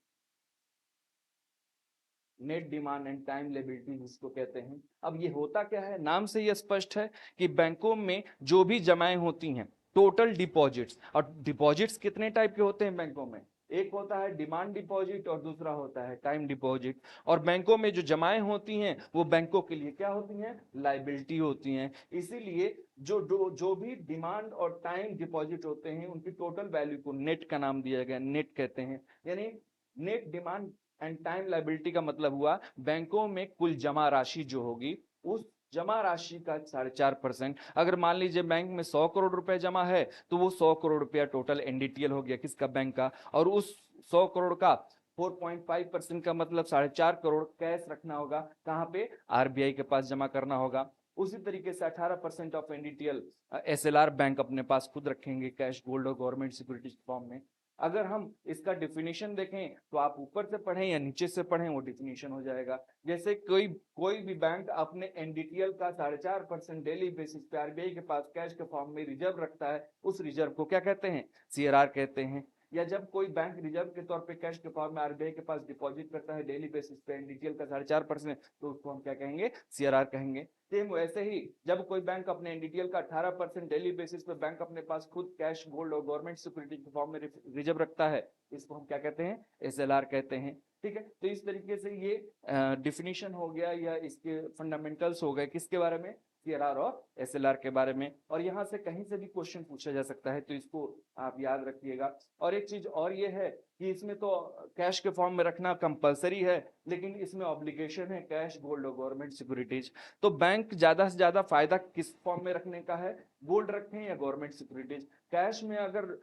net demand and time liabilities इसको कहते हैं। अब ये होता क्या है, नाम से ये स्पष्ट है कि बैंकों में जो भी जमाएं होती हैं, टोटल डिपॉजिट्स, और डिपॉजिट्स कितने टाइप के होते हैं बैंकों में, एक होता है डिमांड डिपॉजिट और दूसरा होता है टाइम डिपॉजिट। और बैंकों में जो जमाएं होती हैं वो बैंकों के लिए क्या होती हैं, लाइबिलिटी होती हैं। इसीलिए जो भी डिमांड और टाइम डिपॉजिट होते हैं उनकी टोटल वैल्यू को नेट का नाम दिया गया, नेट कहते हैं। यानी net demand and time liability का मतलब हुआ बैंकों में कुल जमा राशि जो होगी उस जमा राशि का 4.5%। अगर मान लीजिए बैंक में 100 करोड़ रुपए जमा है तो वो 100 करोड़ रुपया टोटल एनडीटीएल हो गया, किसका, बैंक का। और उस 100 करोड़ का 4.5% का मतलब 4.5 करोड़ कैश रखना होगा, कहाँ पे, आरबीआई के पास जमा करना होगा। उसी तरीके से 18% ऑफ एनडीटीएल एसएलआर बैंक अपने पास खुद रखेंगे कैश, गोल्ड और गवर्नमेंट सिक्योरिटीज फॉर्म में। अगर हम इसका डिफिनीशन देखें तो आप ऊपर से पढ़ें या नीचे से पढ़ें वो डिफिनीशन हो जाएगा। जैसे कोई भी बैंक अपने एनडीटीएल का 4.5% डेली बेसिस पे आरबीआई के पास कैश के फॉर्म में रिजर्व रखता है, उस रिजर्व को क्या कहते हैं, सीआरआर कहते हैं। या जब कोई बैंक रिजर्व के तौर पे कैश के फॉर्म में आरबीआई के पास डिपॉजिट करता है डेली बेसिस पे एनडीटीएल का 4.5%, तो उसको हम क्या कहेंगे, सीआरआर कहेंगे। सेम वैसे ही जब कोई बैंक अपने एनडीटीएल का 18% डेली बेसिस पे बैंक अपने पास खुद कैश, गोल्ड और गवर्नमेंट सिक्योरिटी के फॉर्म में रिजर्व रखता है, इसको हम क्या कहते हैं, एसएलआर कहते हैं। ठीक है, तो इस तरीके से ये डिफिनीशन हो गया या इसके फंडामेंटल्स हो गए किसके बारे में, सीआरआर और एसएलआर के बारे में। और यहाँ से कहीं से भी क्वेश्चन पूछा जा सकता है, तो इसको आप याद रखिएगा। और एक चीज और ये है कि इसमें तो कैश के फॉर्म में रखना कंपलसरी है, लेकिन इसमें ऑब्लिगेशन है कैश, गोल्ड और गवर्नमेंट सिक्योरिटीज। तो बैंक ज्यादा से ज्यादा फायदा किस फॉर्म में रखने का है, गोल्ड रखें या गवर्नमेंट सिक्योरिटीज। कैश में अगर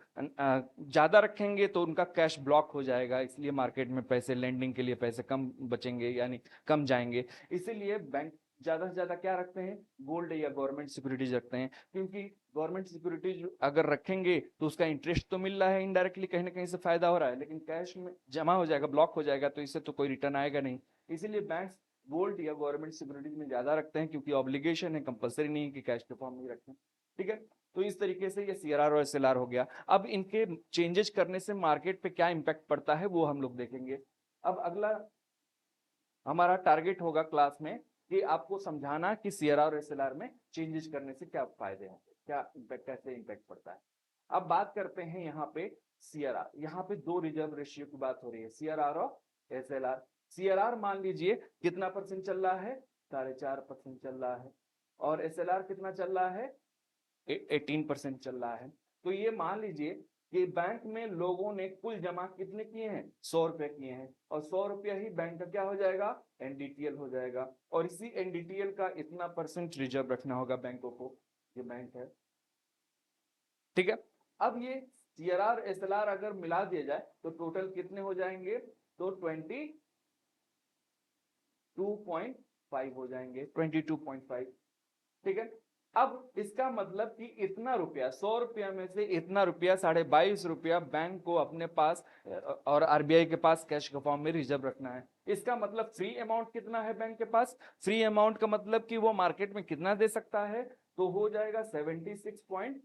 ज्यादा रखेंगे तो उनका कैश ब्लॉक हो जाएगा, इसलिए मार्केट में पैसे लेंडिंग के लिए पैसे कम बचेंगे, यानी कम जाएंगे। इसीलिए बैंक ज्यादा से ज्यादा क्या रखते हैं, गोल्ड या गवर्नमेंट सिक्योरिटीज रखते हैं। क्योंकि गवर्नमेंट सिक्योरिटीज अगर रखेंगे तो उसका इंटरेस्ट तो मिल रहा है, इनडायरेक्टली कहीं ना कहीं से फायदा हो रहा है, लेकिन कैश में जमा हो जाएगा, ब्लॉक हो जाएगा, तो इससे तो कोई रिटर्न आएगा नहीं। इसीलिए बैंक गोल्ड या गवर्नमेंट सिक्योरिटीज में ज्यादा रखते हैं, क्योंकि ऑब्लिगेशन है, कंपलसरी नहीं है कि कैश के फॉर्म में रखें। ठीक है, तो इस तरीके से ये सीआरआर और एसएलआर हो गया। अब इनके चेंजेस करने से मार्केट पे क्या इंपैक्ट पड़ता है वो हम लोग देखेंगे। अब अगला हमारा टारगेट होगा क्लास में कि आपको समझाना कि सीआरआर और एसएलआर में चेंजेस करने से क्या फायदे होंगे, क्या इम्पैक्ट, कैसे इम्पैक्ट पड़ता है। अब बात करते हैं यहाँ पे सीआरआर। यहाँ पे दो रिजर्व रेशियो की बात हो रही है, सीआरआर और एसएलआर। सीआरआर मान लीजिए कितना परसेंट चल रहा है, 4.5% चल रहा है, और एसएलआर कितना चल रहा है, 18% चल रहा है। तो ये मान लीजिए कि बैंक में लोगों ने कुल जमा कितने किए हैं, 100 रुपए किए हैं, और 100 रुपया ही बैंक का क्या हो जाएगा, एनडीटीएल हो जाएगा। और इसी एनडीटीएल का इतना परसेंट रिजर्व रखना होगा बैंकों को, ये बैंक है। ठीक है, अब ये सीआरआर एसएलआर अगर मिला दिया जाए तो टोटल कितने हो जाएंगे, तो 22.5 हो जाएंगे, 22.5। ठीक है, अब इसका मतलब कि इतना रुपया, 100 रुपया में से इतना रुपया, 22.5 रुपया बैंक को अपने पास और आरबीआई के पास कैश के फॉर्म में रिजर्व रखना है। इसका मतलब फ्री अमाउंट कितना है बैंक के पास, फ्री अमाउंट का मतलब कि वो मार्केट में कितना दे सकता है, तो हो जाएगा 77.5%,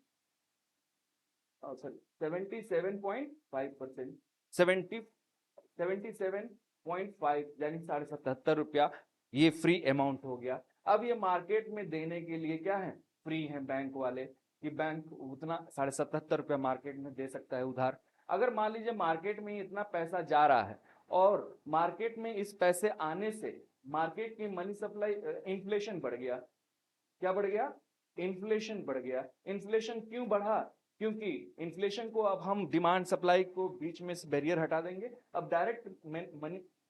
77.5 यानी 77.5 रुपया, ये फ्री अमाउंट हो गया। अब ये मार्केट में देने के लिए क्या है, फ्री है बैंक वाले, कि बैंक उतना 77.5 रुपया मार्केट में दे सकता है उधार। अगर मान लीजिए मार्केट में इतना पैसा जा रहा है और मार्केट में इस पैसे आने से मार्केट की मनी सप्लाई, इन्फ्लेशन बढ़ गया, क्या बढ़ गया, इन्फ्लेशन बढ़ गया। इन्फ्लेशन क्यों बढ़ा, क्योंकि इन्फ्लेशन को अब हम डिमांड सप्लाई को बीच में से बैरियर हटा देंगे, अब डायरेक्ट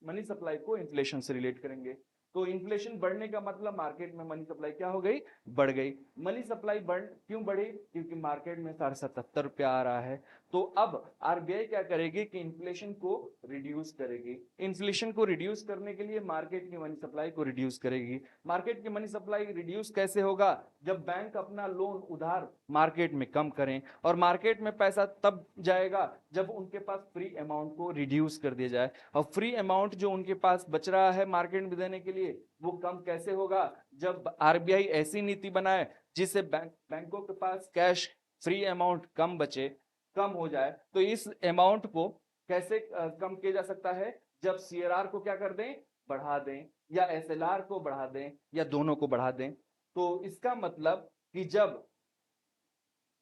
मनी सप्लाई को इन्फ्लेशन से रिलेट करेंगे। तो इन्फ्लेशन बढ़ने का मतलब मार्केट में मनी सप्लाई क्या हो गई, बढ़ गई। मनी सप्लाई क्यों बढ़ी, क्योंकि मार्केट में 77.5 रुपया आ रहा है। तो अब आरबीआई क्या करेगी कि इन्फ्लेशन को रिड्यूस करेगी। इन्फ्लेशन को रिड्यूस करने के लिए मार्केट की मनी सप्लाई को रिड्यूस करेगी। मार्केट की मनी सप्लाई रिड्यूस कैसे होगा, जब बैंक अपना लोन उधार मार्केट में कम करें, और मार्केट में पैसा तब जाएगा जब उनके पास फ्री अमाउंट को रिड्यूस कर दिया जाए। और फ्री अमाउंट जो उनके पास बच रहा है मार्केट में देने के लिए, वो कम कैसे होगा, जब आरबीआई ऐसी नीति बनाए जिससे बैंकों के पास कैश, फ्री अमाउंट कम बचे, कम हो जाए। तो इस अमाउंट को कैसे कम किया जा सकता है, जब सीआरआर को क्या कर दें, बढ़ा दें, या एसएलआर को बढ़ा दें, या दोनों को बढ़ा दें। तो इसका मतलब कि जब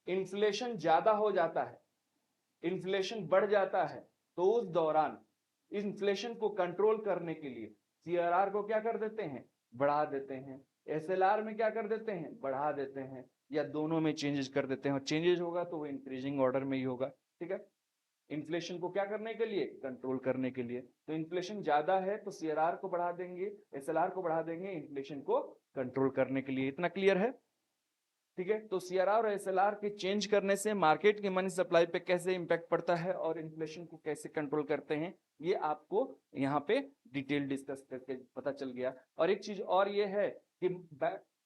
इन्फ्लेशन ज्यादा हो जाता है, इन्फ्लेशन बढ़ जाता है, तो उस दौरान इन्फ्लेशन को कंट्रोल करने के लिए सीआरआर को क्या कर देते हैं, बढ़ा देते हैं। एसएलआर में क्या कर देते हैं, बढ़ा देते हैं, या दोनों में चेंजेस कर देते हैं। और चेंजेस होगा तो वो इंक्रीजिंग ऑर्डर में ही होगा। ठीक है, इन्फ्लेशन को क्या करने के लिए, कंट्रोल करने के लिए। तो इन्फ्लेशन ज्यादा है तो सीआरआर को बढ़ा देंगे, एसएलआर को बढ़ा देंगे, इन्फ्लेशन को कंट्रोल करने के लिए। इतना क्लियर है। ठीक है, तो सीआरआर और एसएलआर के चेंज करने से मार्केट की मनी सप्लाई पे कैसे इंपैक्ट पड़ता है और इन्फ्लेशन को कैसे कंट्रोल करते हैं, ये आपको यहाँ पे डिटेल डिस्कस करके पता चल गया। और एक चीज और ये है कि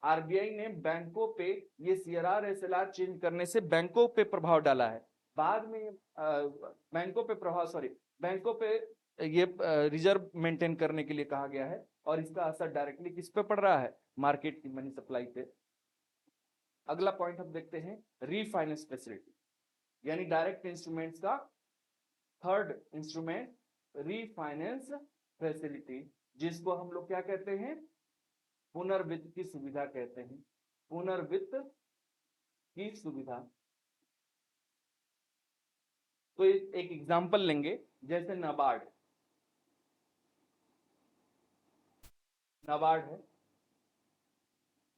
आरबीआई ने बैंकों पे ये सीआरआर एसएलआर चेंज करने से बैंकों पे प्रभाव डाला है। बाद में बैंकों पे प्रभाव, सॉरी, बैंकों पे ये रिजर्व मेंटेन करने के लिए कहा गया है, और इसका असर डायरेक्टली किस पे पड़ रहा है, मार्केट की मनी सप्लाई पे। अगला पॉइंट हम देखते हैं, रीफाइनेंस फैसिलिटी, यानी डायरेक्ट इंस्ट्रूमेंट्स का थर्ड इंस्ट्रूमेंट, रीफाइनेंस फैसिलिटी, जिसको हम लोग क्या कहते हैं, पुनर्वित्त की सुविधा कहते हैं, पुनर्वित्त की सुविधा। तो एक एग्जांपल लेंगे, जैसे नाबार्ड, नाबार्ड है,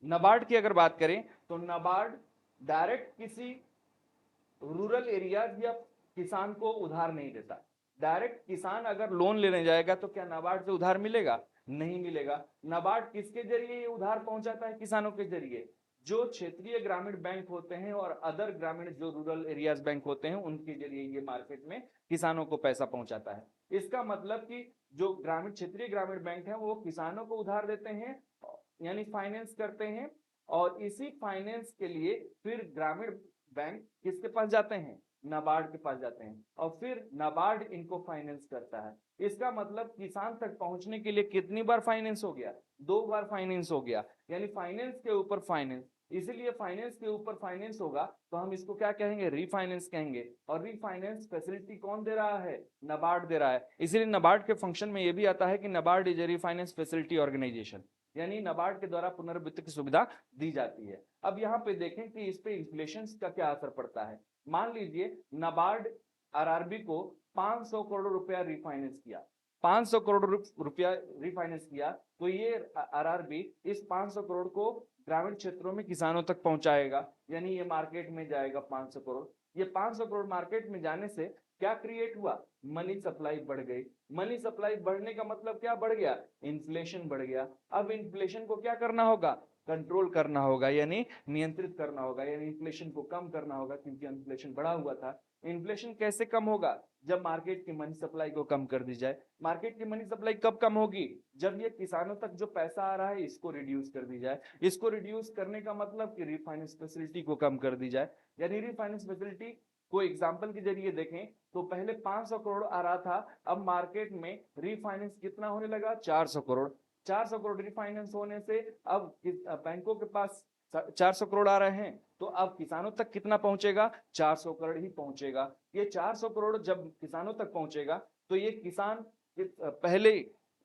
नाबार्ड की अगर बात करें तो नाबार्ड डायरेक्ट किसी रूरल एरियाज या किसान को उधार नहीं देता। डायरेक्ट किसान अगर लोन लेने जाएगा तो क्या नाबार्ड से उधार मिलेगा? नहीं मिलेगा। नाबार्ड किसके जरिए ये उधार पहुंचाता है? किसानों के जरिए। जो क्षेत्रीय ग्रामीण बैंक होते हैं और अदर ग्रामीण जो रूरल एरियाज बैंक होते हैं उनके जरिए ये मार्केट में किसानों को पैसा पहुंचाता है। इसका मतलब कि जो ग्रामीण क्षेत्रीय ग्रामीण बैंक है वो किसानों को उधार देते हैं, यानी फाइनेंस करते हैं, और इसी फाइनेंस के लिए फिर ग्रामीण बैंक किसके पास जाते हैं? नाबार्ड के पास जाते हैं, और फिर नाबार्ड इनको फाइनेंस करता है। इसका मतलब किसान तक पहुंचने के लिए कितनी बार फाइनेंस हो गया? 2 बार फाइनेंस हो गया, यानी फाइनेंस के ऊपर फाइनेंस। इसीलिए फाइनेंस के ऊपर फाइनेंस होगा तो हम इसको क्या कहेंगे? रीफाइनेंस कहेंगे। और रीफाइनेंस फैसिलिटी कौन दे रहा है? नाबार्ड दे रहा है। इसीलिए नाबार्ड के फंक्शन में यह भी आता है कि NABARD is a refinance facility organisation, यानी नाबार्ड के द्वारा पुनर्वित्त की सुविधा दी जाती है। अब यहाँ पे देखें कि इस पे इन्फ्लेशन का क्या असर पड़ता है। मान लीजिए नाबार्ड आरआरबी को 500 करोड़ रुपया रिफाइनेंस किया, 500 करोड़ रुपया रिफाइनेंस किया, तो ये आरआरबी इस 500 करोड़ को ग्रामीण क्षेत्रों में किसानों तक पहुंचाएगा, यानी ये मार्केट में जाएगा 500 करोड़। ये 500 करोड़ मार्केट में जाने से क्या क्रिएट हुआ? मनी सप्लाई बढ़ गई। मनी सप्लाई बढ़ने का मतलब क्या बढ़ गया? इन्फ्लेशन बढ़ गया। अब इन्फ्लेशन को क्या करना होगा? कंट्रोल करना होगा, यानी नियंत्रित करना होगा, यानी इन्फ्लेशन को कम करना होगा, क्योंकि इन्फ्लेशन बढ़ा हुआ था। इन्फ्लेशन कैसे कम होगा? जब मार्केट की मनी सप्लाई को कम कर दी जाए। मार्केट की मनी सप्लाई कब कम होगी? जब ये किसानों तक जो पैसा आ रहा है इसको रिड्यूस कर दी जाए। इसको रिड्यूस करने का मतलब कि रिफाइनेंस फैसिलिटी को कम कर दी जाए। यानी रिफाइनेंस फैसिलिटी को एग्जांपल के जरिए देखें तो पहले 500 करोड़ आ रहा था, अब मार्केट में रिफाइनेंस कितना होने लगा? 400 करोड़। 400 करोड़ रिफाइनेंस होने से अब बैंकों के पास 400 करोड़ आ रहे हैं, तो अब किसानों तक कितना पहुंचेगा? 400 करोड़ ही पहुंचेगा। ये 400 करोड़ जब किसानों तक पहुंचेगा तो ये किसान पहले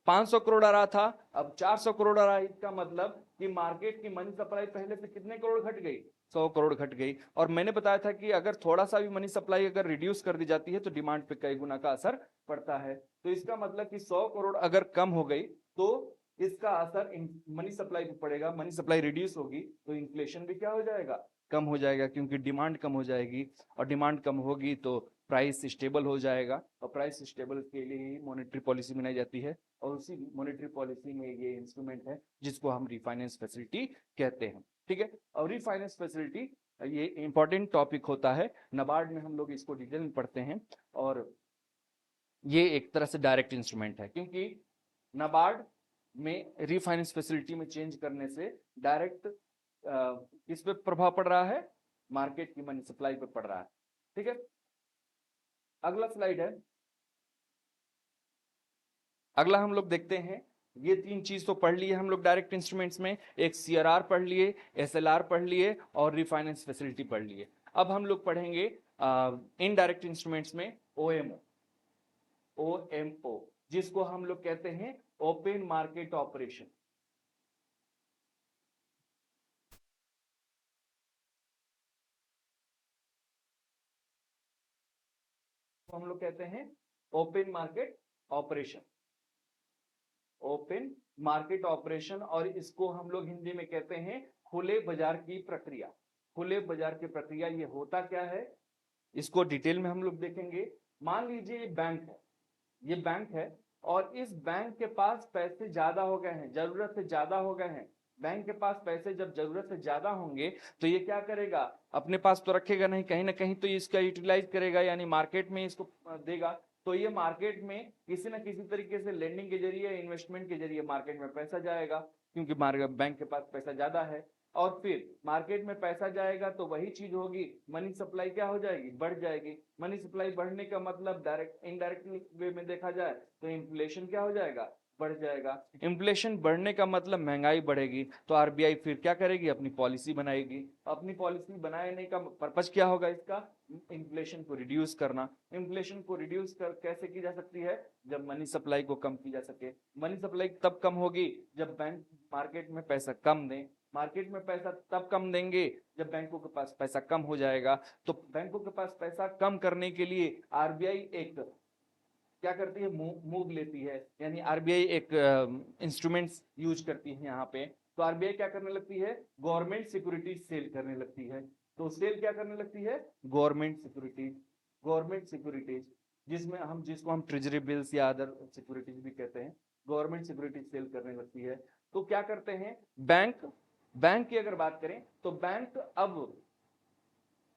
500 करोड़ आ रहा था, अब 400 करोड़ आ रहा है। इसका मतलब कि मार्केट की मनी सप्लाई पहले से कितने करोड़ घट गई? 100 करोड़ घट गई। और मैंने बताया था कि अगर थोड़ा सा भी मनी सप्लाई अगर रिड्यूस कर दी जाती है तो डिमांड पे कई गुना का असर पड़ता है। तो इसका मतलब कि 100 करोड़ अगर कम हो गई तो इसका असर मनी सप्लाई पे पड़ेगा। मनी सप्लाई रिड्यूस होगी तो इन्फ्लेशन भी क्या हो जाएगा? कम हो जाएगा, क्योंकि डिमांड कम हो जाएगी, और डिमांड कम होगी तो प्राइस स्टेबल हो जाएगा, और प्राइस स्टेबल के लिए ही मॉनेटरी पॉलिसी बनाई जाती है, और उसी मॉनेटरी पॉलिसी में ये इंस्ट्रूमेंट है जिसको हम रिफाइनेंस फैसिलिटी कहते हैं। ठीक है, और रिफाइनेंस फैसिलिटी ये इंपॉर्टेंट टॉपिक होता है, नाबार्ड में हम लोग इसको डिटेल में पढ़ते हैं, और ये एक तरह से डायरेक्ट इंस्ट्रूमेंट है, क्योंकि नाबार्ड में रिफाइनेंस फैसिलिटी में चेंज करने से डायरेक्ट किस पे प्रभाव पड़ रहा है? मार्केट की मनी सप्लाई पे पड़ रहा है। ठीक है, अगला स्लाइड है। अगला हम लोग देखते हैं, ये 3 चीज तो पढ़ लिए हम लोग डायरेक्ट इंस्ट्रूमेंट्स में, एक सीआरआर पढ़ लिए, एसएलआर पढ़ लिए, और रिफाइनेंस फैसिलिटी पढ़ लिए। अब हम लोग पढ़ेंगे इनडायरेक्ट इंस्ट्रूमेंट्स में ओएमओ, ओएमओ जिसको हम लोग कहते हैं ओपन मार्केट ऑपरेशन। हम लोग कहते हैं open market operation, open market operation, और इसको हम लोग हिंदी में कहते हैं खुले बाजार की प्रक्रिया। खुले बाजार की प्रक्रिया ये होता क्या है, इसको डिटेल में हम लोग देखेंगे। मान लीजिए ये बैंक है, ये बैंक है, और इस बैंक के पास पैसे ज्यादा हो गए हैं, जरूरत से ज्यादा हो गए हैं। बैंक के पास पैसे जब जरूरत से ज्यादा होंगे तो ये क्या करेगा? अपने पास तो रखेगा नहीं, कहीं ना कहीं तो इसका यूटिलाइज करेगा, यानी मार्केट में इसको देगा। तो ये मार्केट में किसी ना किसी तरीके से लेंडिंग के जरिए, इन्वेस्टमेंट के जरिए मार्केट में पैसा जाएगा, क्योंकि बैंक के पास पैसा ज्यादा है। और फिर मार्केट में पैसा जाएगा तो वही चीज होगी, मनी सप्लाई क्या हो जाएगी? बढ़ जाएगी। मनी सप्लाई बढ़ने का मतलब डायरेक्ट इनडायरेक्ट वे में देखा जाए तो इन्फ्लेशन क्या हो जाएगा? बढ़ जाएगा। इन्फ्लेशन बढ़ने का मतलब महंगाई बढ़ेगी, तो आरबीआई फिर क्या करेगी? अपनी पॉलिसी बनाएगी। अपनी पॉलिसी बनाने का पर्पज क्या होगा इसका? इन्फ्लेशन को रिड्यूस करना। इन्फ्लेशन को रिड्यूस कर कैसे की जा सकती है? जब मनी सप्लाई को कम की जा सके। मनी सप्लाई तब कम होगी जब बैंक मार्केट में पैसा कम दें। मार्केट में पैसा तब कम देंगे जब बैंकों के पास पैसा कम हो जाएगा। तो बैंकों के पास पैसा कम करने के लिए आरबीआई एक क्या करती है? मूव लेती है, यानी आरबीआई एक इंस्ट्रूमेंट्स यूज करती है यहाँ पे। तो आरबीआई क्या करने लगती है, गवर्नमेंट सिक्योरिटीज सेल करने लगती है। तो सेल क्या करने लगती है, गवर्नमेंट सिक्योरिटीज, जिसको हम ट्रेजरी बिल्स या अदर सिक्योरिटीज भी कहते हैं, गवर्नमेंट सिक्योरिटीज सेल करने लगती है। तो क्या करते हैं बैंक की अगर बात करें तो बैंक अब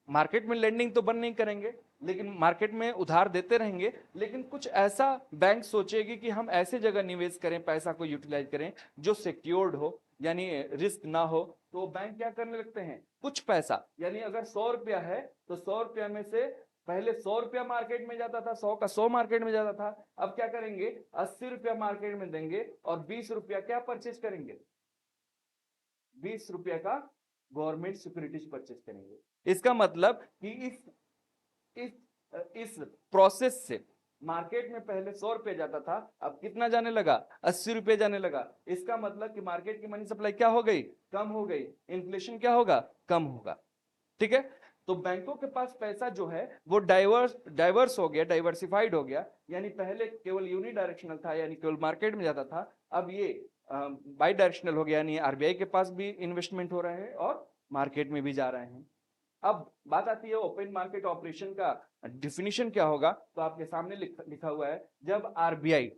मार्केट में लेंडिंग तो बंद नहीं करेंगे, लेकिन मार्केट में उधार देते रहेंगे, लेकिन कुछ ऐसा बैंक सोचेगी कि हम ऐसे जगह निवेश करें, पैसा को यूटिलाइज करें जो सिक्योर्ड हो, यानी रिस्क ना हो। तो बैंक क्या करने लगते हैं, कुछ पैसा, यानी अगर 100 रुपया है तो 100 रुपया में से पहले 100 रुपया मार्केट में जाता था, 100 का 100 मार्केट में जाता था, अब क्या करेंगे, 80 रुपया मार्केट में देंगे और 20 रुपया क्या परचेज करेंगे, 20 रुपया का गवर्नमेंट सिक्योरिटीज परचेज करेंगे। इसका मतलब कि इस प्रोसेस से मार्केट में पहले 100 रुपये जाता था, अब कितना जाने लगा, 80 रुपये जाने लगा। इसका मतलब कि मार्केट की मनी सप्लाई क्या हो गई, कम हो गई, इन्फ्लेशन क्या होगा, कम होगा। ठीक है, तो बैंकों के पास पैसा जो है वो डाइवर्स हो गया, डाइवर्सिफाइड हो गया, यानी पहले केवल यूनिडायरेक्शनल था, यानी केवल मार्केट में जाता था, अब ये बाई डायरेक्शनल हो गया, यानी आरबीआई के पास भी इन्वेस्टमेंट हो रहे हैं और मार्केट में भी जा रहे हैं। अब बात आती है ओपन मार्केट ऑपरेशन का डिफिनीशन क्या होगा, तो आपके सामने लिखा हुआ है, जब आरबीआई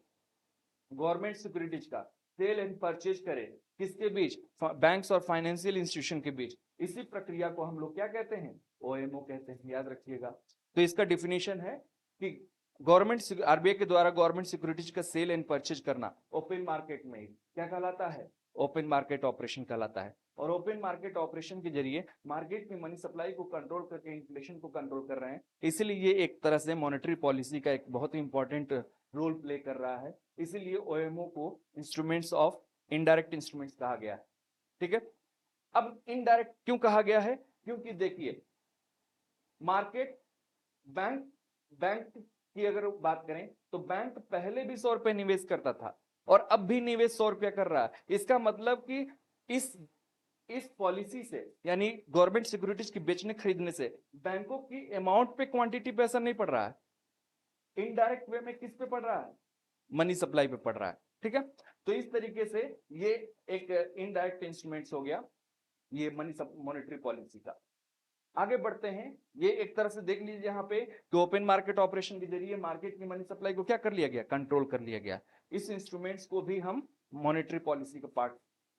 गवर्नमेंट सिक्योरिटीज का सेल एंड परचेज करे, किसके बीच, बैंक्स और फाइनेंशियल इंस्टीट्यूशन के बीच, इसी प्रक्रिया को हम लोग क्या कहते हैं, ओएमओ कहते हैं, याद रखिएगा। तो इसका डिफिनीशन है कि गवर्नमेंट आरबीआई के द्वारा गवर्नमेंट सिक्योरिटीज का सेल एंड परचेज करना ओपन मार्केट में क्या कहलाता है, ओपन मार्केट ऑपरेशन कहलाता है। और ओपन मार्केट ऑपरेशन के जरिए मार्केट की मनी सप्लाई को कंट्रोल करके इन्फ्लेशन को कंट्रोल कर रहे हैं, इसलिए ये एक तरह से मॉनेटरी पॉलिसी का एक बहुत ही इंपॉर्टेंट रोल प्ले कर रहा है, इसीलिए ओएमओ को इंस्ट्रूमेंट्स ऑफ इनडायरेक्ट इंस्ट्रूमेंट्स कहा गया है। ठीक है, अब इनडायरेक्ट क्यों कहा गया है, क्योंकि देखिए मार्केट बैंक की अगर बात करें तो बैंक पहले भी 100 रुपए निवेश करता था और अब भी निवेश 100 रुपया कर रहा है। इसका मतलब कि इस पॉलिसी से, यानी गवर्नमेंट सिक्योरिटीज की बेचने खरीदने से बैंकों की अमाउंट पे क्वांटिटी पे असर नहीं पड़ रहा है, इनडायरेक्ट वे में किस पे पड़ रहा है, मनी सप्लाई पे पड़ रहा है। ठीक है, तो इस तरीके से ये एक इनडायरेक्ट इंस्ट्रूमेंट्स हो गया ये मॉनेटरी पॉलिसी का। आगे बढ़ते हैं, ये एक तरह से देख लीजिए यहाँ पे कि ओपन मार्केट ऑपरेशन के जरिए मार्केट की मनी सप्लाई को क्या कर लिया गया, कंट्रोल कर लिया गया। इस इंस्ट्रूमेंट्स को भी हम मॉनेटरी पॉलिसी का पार्ट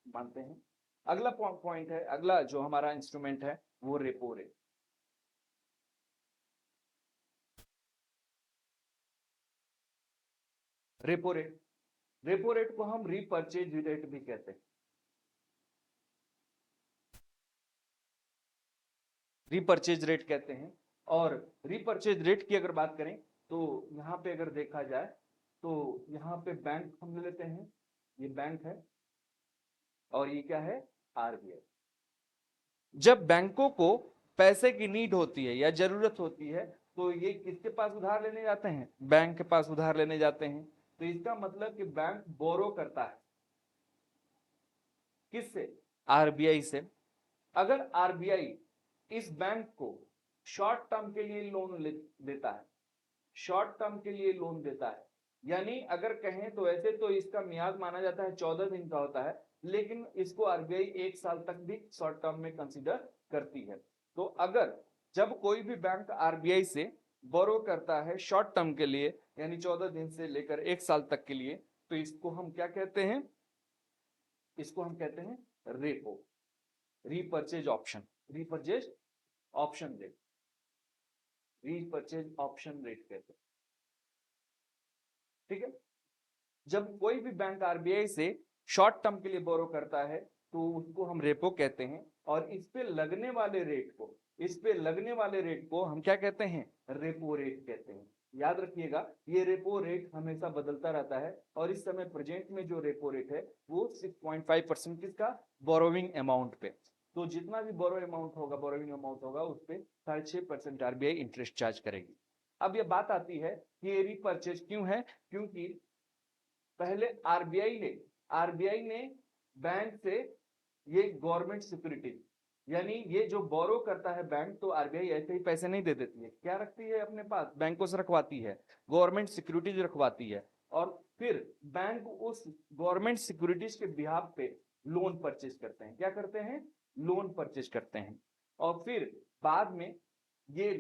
मानते हैं। अगला पॉइंट है, अगला जो हमारा इंस्ट्रूमेंट है वो रेपो रेट। रेपो रेट को हम रीपर्चेज रेट भी कहते हैं, रीपर्चेज रेट कहते हैं। और रीपर्चेज रेट की अगर बात करें तो यहाँ पे अगर देखा जाए तो यहाँ पे बैंक हम ले लेते हैं, ये बैंक है और ये क्या है, आरबीआई। जब बैंकों को पैसे की नीड होती है या जरूरत होती है तो ये किसके पास उधार लेने जाते हैं, बैंक के पास उधार लेने जाते हैं। तो इसका मतलब कि बैंक बोरो करता है, किससे, आरबीआई से। अगर आरबीआई इस बैंक को शॉर्ट टर्म के लिए लोन देता है, शॉर्ट टर्म के लिए लोन देता है, यानी अगर कहें तो ऐसे तो इसका मियाद माना जाता है 14 दिन का होता है, लेकिन इसको आरबीआई 1 साल तक भी शॉर्ट टर्म में कंसीडर करती है। तो अगर जब कोई भी बैंक आरबीआई से बोरो करता है शॉर्ट टर्म के लिए, यानी 14 दिन से लेकर 1 साल तक के लिए, तो इसको हम क्या कहते हैं, इसको हम कहते हैं repo, repurchase option, repurchase option rate, repurchase option rate कहते हैं। ठीक है, जब कोई भी बैंक आरबीआई से शॉर्ट टर्म के लिए बोरो करता है तो उसको हम रेपो कहते हैं, और इस पे लगने वाले रेट को, इस पे लगने वाले रेट को हम क्या कहते हैं, रेपो रेट कहते हैं। याद रखिएगा ये रेपो रेट हमेशा बदलता रहता है, और इस समय प्रेजेंट में जो रेपो रेट है वो 6.5% किसका, बोरोविंग अमाउंट पे। तो जितना भी बोरोविंग अमाउंट होगा उस पर 6.5% आरबीआई इंटरेस्ट चार्ज करेगी। अब ये बात आती है कि ये रीपर्चेज क्यों है, क्योंकि पहले आरबीआई ने बैंक से ये गवर्नमेंट सिक्योरिटी, यानी ये जो बोरो करता है बैंक, तो आरबीआई ऐसे ही पैसे नहीं दे देती है, क्या रखती है अपने पास, बैंकों से रखवाती है, गवर्नमेंट सिक्योरिटीज रखवाती है, और फिर बैंक उस गवर्नमेंट सिक्योरिटीज के बिहाफ पे लोन परचेज करते हैं। क्या करते हैं? लोन परचेज करते हैं। और फिर बाद में ये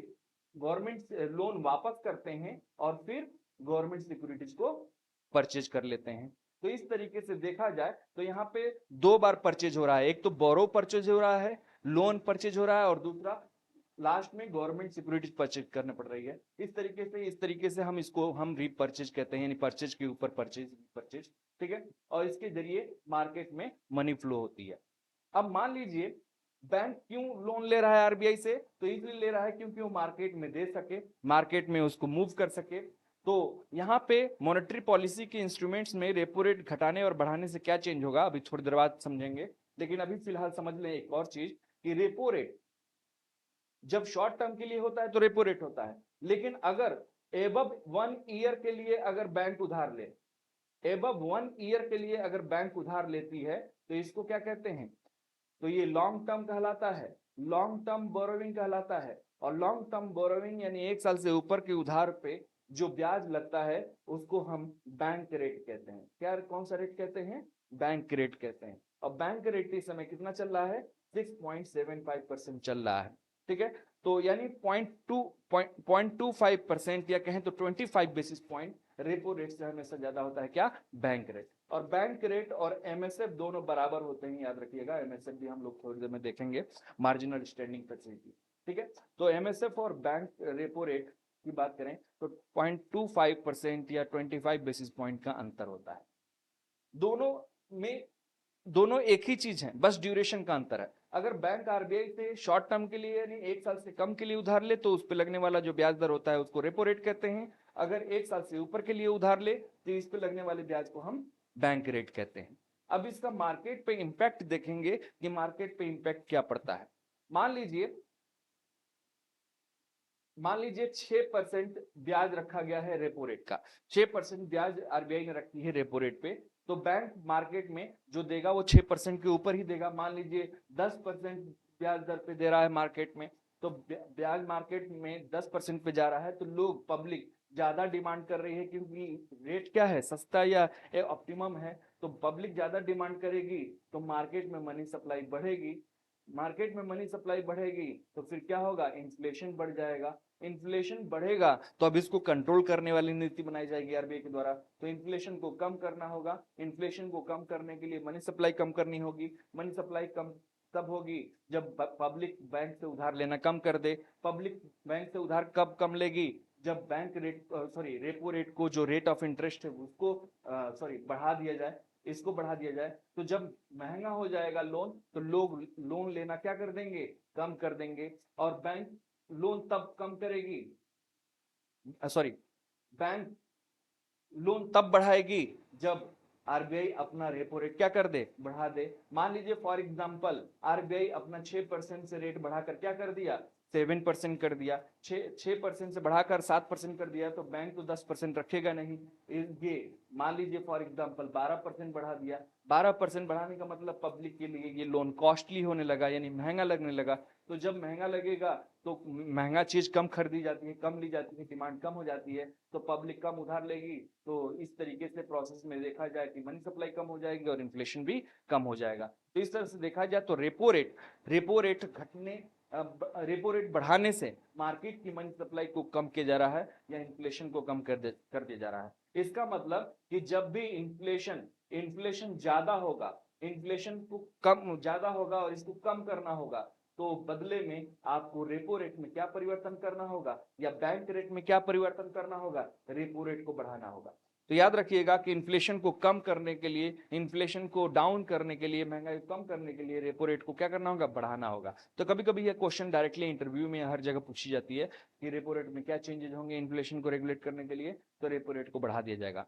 गवर्नमेंट लोन वापस करते हैं और फिर गवर्नमेंट सिक्योरिटीज को परचेज कर लेते हैं। तो इस तरीके से देखा जाए तो यहाँ पे दो बार परचेज हो रहा है, एक तो बोरो परचेज हो रहा है, लोन परचेज हो रहा है, और दूसरा लास्ट में गवर्नमेंट सिक्योरिटीज परचेज करने पड़ रही है। इस तरीके से हम इसको हम रीपरचेज कहते हैं, यानी परचेज के ऊपर परचेज, परचेज, ठीक है। और इसके जरिए मार्केट में मनी फ्लो होती है। अब मान लीजिए बैंक क्यों लोन ले रहा है आरबीआई से? तो इसलिए ले रहा है क्योंकि वो मार्केट में दे सके, मार्केट में उसको मूव कर सके। तो यहाँ पे मॉनेटरी पॉलिसी के इंस्ट्रूमेंट्स में रेपो रेट घटाने और बढ़ाने से क्या चेंज होगा, अभी थोड़ी देर बाद समझेंगे। लेकिन अभी फिलहाल समझ लें एक और चीज कि रेपो रेट जब शॉर्ट टर्म के लिए होता है तो रेपो रेट होता है, लेकिन अगर एबव 1 ईयर के लिए अगर बैंक उधार ले, एबव 1 ईयर के लिए अगर बैंक उधार लेती है तो इसको क्या कहते हैं? तो ये लॉन्ग टर्म कहलाता है, लॉन्ग टर्म बोरोविंग कहलाता है। और लॉन्ग टर्म बोरोविंग यानी 1 साल से ऊपर के उधार पे जो ब्याज लगता है उसको हम बैंक रेट कहते हैं। क्या, कौन सा रेट कहते हैं? बैंक रेट कहते हैं। और बैंक रेट इस समय कितना चल रहा है? 6.75% चल रहा है, ठीक है। तो यानी 0.25% या कहें तो 25 बेसिस पॉइंट रेपो रेट से हमेशा ज्यादा होता है क्या? Bank rate. और बैंक रेट और एमएसएफ दोनों बराबर होते हैं, याद रखिएगा। एमएसएफ भी हम लोग थोड़ी देर में देखेंगे, मार्जिनल स्टैंडिंग फैसिलिटी, ठीक है। तो एमएसएफ और बैंक रेपो रेट की बात करें तो 0.25% या 25 बेसिस पॉइंट का अंतर होता है। दोनों में, दोनों एक ही चीज है, बस ड्यूरेशन का अंतर है। अगर बैंक आरबीआई से शॉर्ट टर्म के लिए यानी 1 साल से कम के लिए उधार ले तो उस पर लगने वाला जो ब्याज दर होता है उसको रेपो रेट कहते हैं। अगर 1 साल से ऊपर के लिए उधार ले तो इस पे लगने वाले ब्याज को हम बैंक रेट कहते हैं। अब इसका मार्केट पे इंपैक्ट देखेंगे कि मार्केट पे इंपैक्ट क्या पड़ता है। मान लीजिए 6% ब्याज रखा गया है रेपो रेट का, 6% ब्याज आरबीआई ने रखी है रेपो रेट पे। तो बैंक मार्केट में जो देगा वो 6% के ऊपर ही देगा। मान लीजिए 10% ब्याज दर पे दे रहा है मार्केट में, तो ब्याज मार्केट में 10% पे जा रहा है तो लोग, पब्लिक ज्यादा डिमांड कर रही है, क्योंकि रेट क्या है? सस्ता या ऑप्टिमम है। तो पब्लिक ज्यादा डिमांड करेगी तो मार्केट में मनी सप्लाई बढ़ेगी। मार्केट में मनी सप्लाई बढ़ेगी तो फिर क्या होगा? इन्फ्लेशन बढ़ जाएगा। इन्फ्लेशन बढ़ेगा तो अब इसको कंट्रोल करने वाली नीति बनाई जाएगी आरबीआई के द्वारा। तो इन्फ्लेशन को कम करना होगा। इन्फ्लेशन को कम करने के लिए मनी सप्लाई कम करनी होगी। मनी सप्लाई कम तब होगी जब पब्लिक बैंक से उधार लेना कम कर दे। पब्लिक बैंक से उधार कब कम लेगी? जब bank rate, sorry, repo rate को, जो रेट ऑफ इंटरेस्ट है उसको बढ़ा दिया जाए, इसको बढ़ा दिया जाए। तो जब महंगा हो जाएगा लोन तो लोग लोन लेना क्या कर देंगे? कम कर देंगे। और बैंक लोन तब कम करेगी, सॉरी, बैंक लोन तब बढ़ाएगी जब आरबीआई अपना रेपो रेट क्या कर दे? बढ़ा दे। मान लीजिए फॉर एग्जांपल आरबीआई अपना 6% से रेट बढ़ाकर क्या कर दिया? 7% कर दिया। 6% से बढ़ाकर 7% कर दिया तो बैंक तो 10% रखेगा नहीं। ये मान लीजिए फॉर एग्जांपल 12% बढ़ा दिया। 12% बढ़ाने का मतलब पब्लिक के लिए ये लोन कॉस्टली होने लगा, यानी महंगा लगने लगा। तो जब महंगा लगेगा तो महंगा चीज कम खरीदी जाती है, कम ली जाती है, डिमांड कम हो जाती है, तो पब्लिक कम उधार लेगी। तो इस तरीके से प्रोसेस में देखा जाए कि मनी सप्लाई कम हो जाएगी और इन्फ्लेशन भी कम हो जाएगा। तो इस तरह से देखा जाए तो रेपो रेट घटने, रेपो रेट बढ़ाने से मार्केट की मनी सप्लाई को कम किया जा रहा है या इन्फ्लेशन को कम कर दिया जा रहा है। इसका मतलब कि जब भी इन्फ्लेशन इन्फ्लेशन ज्यादा होगा, इन्फ्लेशन को कम ज्यादा होगा और इसको कम करना होगा, तो बदले में आपको रेपो रेट में क्या परिवर्तन करना होगा या बैंक रेट में क्या परिवर्तन करना होगा? रेपो रेट को बढ़ाना होगा। तो याद रखिएगा कि इन्फ्लेशन को कम करने के लिए, इन्फ्लेशन को डाउन करने के लिए, महंगाई को कम करने के लिए रेपो रेट को क्या करना होगा? बढ़ाना होगा। तो कभी कभी यह क्वेश्चन डायरेक्टली इंटरव्यू में हर जगह पूछी जाती है कि रेपो रेट में क्या चेंजेस होंगे इन्फ्लेशन को रेगुलेट करने के लिए? तो रेपो रेट को बढ़ा दिया जाएगा।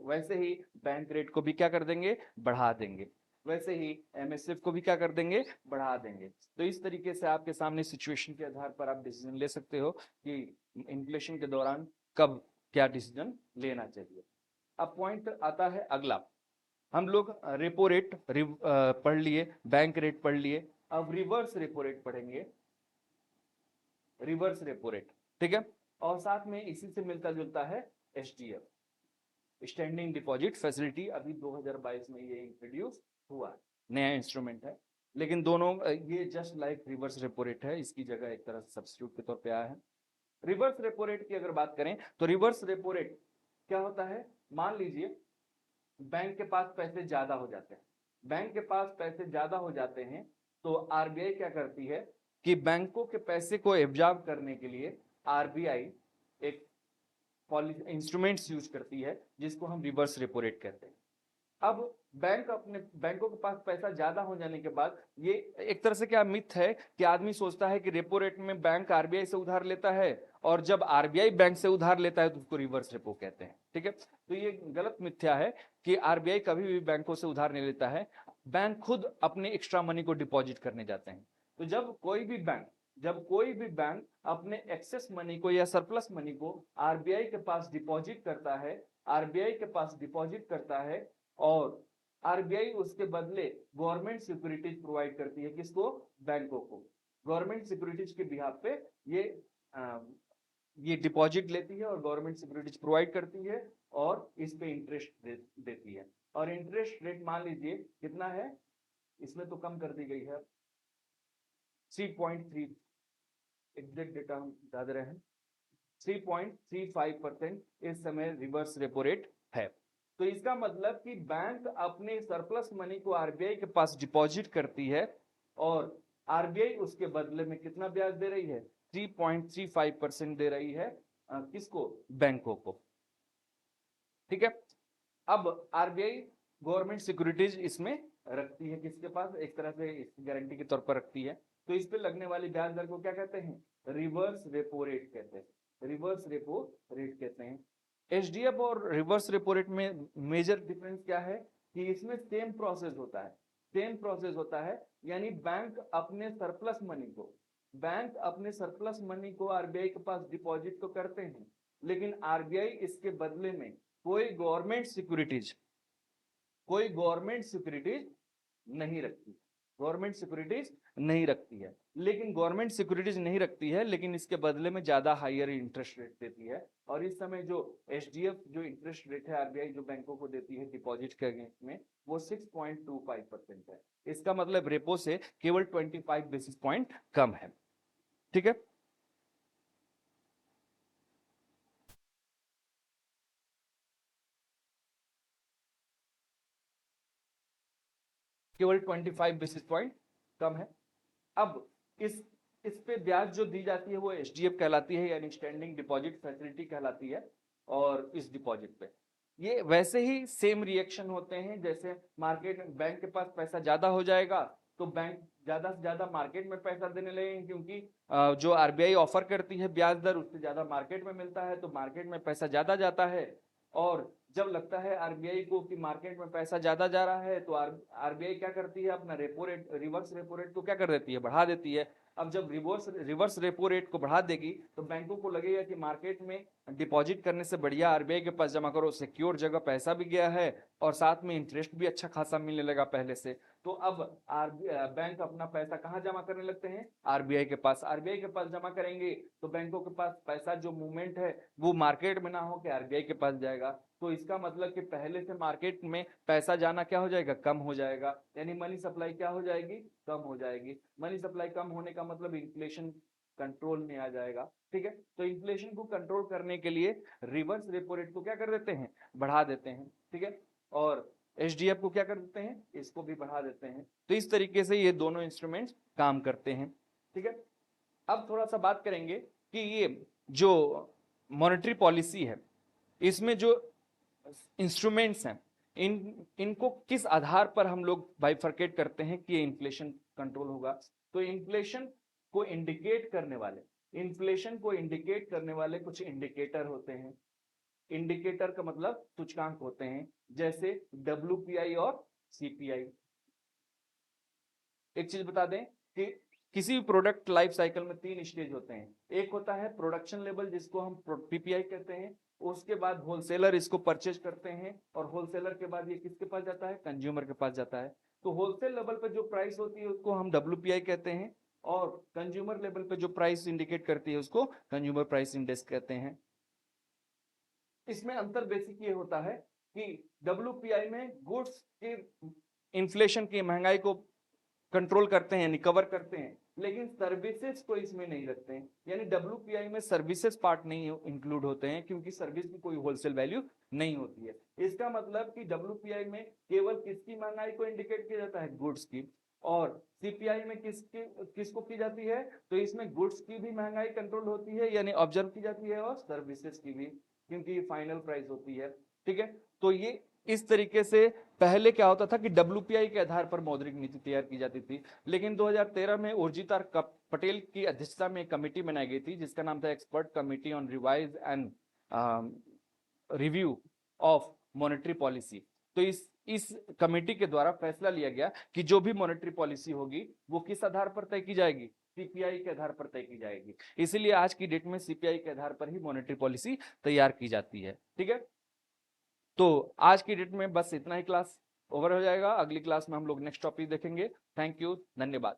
वैसे ही बैंक रेट को भी क्या कर देंगे? बढ़ा देंगे। वैसे ही एमएसएफ को भी क्या कर देंगे? बढ़ा देंगे। तो इस तरीके से आपके सामने सिचुएशन के आधार पर आप डिसीजन ले सकते हो कि इन्फ्लेशन के दौरान कब क्या डिसीजन लेना चाहिए। अब पॉइंट आता है अगला। हम लोग रेपो रेट पढ़ लिए, बैंक रेट पढ़ लिए, अब रिवर्स रेपो रेट पढ़ेंगे। रिवर्स रेपो रेट, ठीक है। और साथ में इसी से मिलता जुलता है एसडीएफ, स्टैंडिंग डिपॉजिट फैसिलिटी। अभी 2022 में ये इंट्रोड्यूस हुआ है। नया इंस्ट्रूमेंट है, लेकिन दोनों ये just like reverse repo rate है, इसकी जगह एक तरह से सब्स्टिट्यूट के तौर पे आया है। रिवर्स रेपो रेट की अगर बात करें तो रिवर्स रेपो रेट क्या होता है, मान लीजिए बैंक के पास पैसे ज्यादा हो जाते हैं, बैंक के पास पैसे ज्यादा हो जाते हैं, तो आरबीआई क्या करती है कि बैंकों के पैसे को एब्जॉर्ब करने के लिए आरबीआई एक पॉलिसी इंस्ट्रूमेंट्स यूज करती है जिसको हम रिवर्स रेपो रेट कहते हैं। अब बैंक अपने बैंकों के पास पैसा ज्यादा हो जाने के बाद ये एक तरह से क्या मिथ है कि आदमी सोचता है कि रेपो रेट में बैंक आरबीआई से उधार लेता है और जब आरबीआई बैंक से उधार लेता है तो उसको रिवर्स रेपो कहते हैं। ठीक है, तो ये गलत मिथ्या है कि आरबीआई कभी भी बैंकों से उधार नहीं लेता है, बैंक खुद अपने एक्स्ट्रा मनी को डिपॉजिट करने जाते हैं। तो जब कोई भी बैंक अपने एक्सेस मनी को या सरप्लस मनी को आरबीआई के पास डिपॉजिट करता है, आरबीआई के पास डिपॉजिट करता है और आरबीआई उसके बदले गवर्नमेंट सिक्योरिटीज प्रोवाइड करती है, किसको, बैंकों को। गवर्नमेंट सिक्योरिटीज के बिहाफ पे ये ये डिपॉजिट लेती है और गवर्नमेंट सिक्योरिटीज प्रोवाइड करती है और इस पे इंटरेस्ट देती है। और इंटरेस्ट रेट मान लीजिए कितना है, इसमें तो कम कर दी गई है 3.3, एग्जैक्ट डेटा हम बता दे रहे हैं 3.35% इस समय रिवर्स रेपो रेट है। तो इसका मतलब कि बैंक अपने सरप्लस मनी को आरबीआई के पास डिपॉजिट करती है और आरबीआई उसके बदले में कितना ब्याज दे रही है, 3.35% दे रही है किसको, बैंकों को। ठीक है, अब आरबीआई गवर्नमेंट सिक्योरिटीज इसमें रखती है किसके पास, एक तरह से गारंटी के तौर पर रखती है। तो इस पे लगने वाली ब्याज दर को क्या कहते हैं, रिवर्स रेपो रेट कहते हैं, रिवर्स रेपो रेट कहते हैं। एचडीएफ और रिवर्स रेपो रेट में मेजर डिफरेंस क्या है कि इसमें सेम प्रोसेस होता है, सेम प्रोसेस होता है, यानी बैंक अपने सरप्लस मनी को आरबीआई के पास डिपॉजिट तो करते हैं, लेकिन आरबीआई इसके बदले में कोई गवर्नमेंट सिक्योरिटीज नहीं रखती, गवर्नमेंट सिक्योरिटीज नहीं रखती है, लेकिन गवर्नमेंट सिक्योरिटीज नहीं रखती है लेकिन इसके बदले में ज्यादा हायर इंटरेस्ट रेट देती है। और इस समय जो एचडीएफ जो इंटरेस्ट रेट है आरबीआई जो बैंकों को देती है डिपॉजिट के अगेंस्ट में, वो 6.25% है। इसका मतलब रेपो से केवल 25 बेसिस पॉइंट कम है। ठीक है, केवल 25 बेसिस पॉइंट कम है। अब इस पे ब्याज जो दी जाती है वो एचडीएफ कहलाती है, यानी स्टैंडिंग डिपॉजिट फैसिलिटी कहलाती है। और इस डिपॉजिट पे ये वैसे ही सेम रिएक्शन होते हैं जैसे मार्केट, बैंक के पास पैसा ज्यादा हो जाएगा तो बैंक ज्यादा से ज्यादा मार्केट में पैसा देने लगेंगे, क्योंकि जो आरबीआई ऑफर करती है ब्याज दर उससे ज्यादा मार्केट में मिलता है, तो मार्केट में पैसा ज्यादा जाता है। और जब लगता है आरबीआई को कि मार्केट में पैसा ज्यादा जा रहा है तो आरबीआई क्या करती है, अपना repo rate, reverse repo rate को क्या कर देती है, बढ़ा देती है। अब जब रिवर्स रेपो रेट को बढ़ा देगी तो बैंकों को लगेगा कि मार्केट में डिपॉजिट करने से बढ़िया आरबीआई के पास जमा करो, सिक्योर जगह पैसा भी गया है और साथ में इंटरेस्ट भी अच्छा खासा मिलने लगा पहले से। तो अब बैंक अपना पैसा कहाँ जमा करने लगते हैं, आरबीआई के पास। आरबीआई के पास जमा करेंगे तो बैंकों के पास पैसा जो मूवमेंट है वो मार्केट में ना हो के आरबीआई के पास जाएगा। तो इसका मतलब कि पहले से मार्केट में पैसा जाना क्या हो जाएगा, कम हो जाएगा, यानी मनी सप्लाई क्या हो जाएगी, कम हो जाएगी। मनी सप्लाई कम होने का मतलब इन्फ्लेशन कंट्रोल में आ जाएगा। ठीक है, तो इन्फ्लेशन को कंट्रोल करने के लिए रिवर्स रेपो रेट को क्या कर देते हैं, बढ़ा देते हैं। ठीक है, और एचडीएफ को क्या कर देते हैं, इसको भी बढ़ा देते हैं। तो इस तरीके से ये दोनों इंस्ट्रूमेंट्स काम करते हैं। ठीक है, अब थोड़ा सा बात करेंगे कि ये जो मॉनेटरी पॉलिसी है इसमें जो इंस्ट्रूमेंट्स हैं इनको किस आधार पर हम लोग बाइफरकेट करते हैं कि ये इन्फ्लेशन कंट्रोल होगा। तो इन्फ्लेशन को इंडिकेट करने वाले कुछ इंडिकेटर होते हैं। इंडिकेटर का मतलब सूचकांक होते हैं, जैसे डब्ल्यूपीआई और सीपीआई। एक चीज बता दें कि किसी भी प्रोडक्ट लाइफ साइकिल में 3 स्टेज होते हैं। एक होता है प्रोडक्शन लेवल जिसको हम पीपीआई कहते हैं, उसके बाद होलसेलर इसको परचेज करते हैं और होलसेलर के बाद ये किसके पास जाता है, कंज्यूमर के पास जाता है। तो होलसेल लेवल पे जो प्राइस होती है उसको हम डब्ल्यूपीआई कहते हैं और कंज्यूमर लेवल पे जो प्राइस इंडिकेट करती है उसको कंज्यूमर प्राइस इंडेक्स कहते हैं। इसमें अंतर बेसिक ये होता है कि डब्ल्यूपीआई में गुड्स के इन्फ्लेशन की महंगाई को कंट्रोल करते हैं यानी कवर करते हैं, लेकिन सर्विसेज को इसमें नहीं रखते हैं, यानी डब्ल्यूपीआई में सर्विसेज पार्ट नहीं इंक्लूड होते हैं क्योंकि सर्विस की कोई होलसेल वैल्यू नहीं होती है। इसका मतलब कि डब्ल्यूपीआई में केवल किसकी महंगाई को इंडिकेट किया जाता है, गुड्स की, और सीपीआई में किसको की जाती है, तो इसमें गुड्स की भी महंगाई कंट्रोल होती है यानी ऑब्जर्व की जाती है, और सर्विसेज की भी, क्योंकि फाइनल प्राइस होती है। ठीक है, तो ये इस तरीके से पहले क्या होता था कि डब्ल्यूपीआई के आधार पर मौद्रिक नीति तैयार की जाती थी, लेकिन 2013 में उर्जित पटेल की अध्यक्षता में एक कमेटी बनाई गई थी जिसका नाम था expert committee on revise and review of monetary policy. तो इस कमेटी के द्वारा फैसला लिया गया कि जो भी मॉनेटरी पॉलिसी होगी वो किस आधार पर तय की जाएगी, सीपीआई के आधार पर तय की जाएगी। इसीलिए आज की डेट में सीपीआई के आधार पर ही मॉनेटरी पॉलिसी तैयार की जाती है। ठीक है, तो आज की डेट में बस इतना ही क्लास ओवर हो जाएगा। अगली क्लास में हम लोग नेक्स्ट टॉपिक देखेंगे। थैंक यू, धन्यवाद।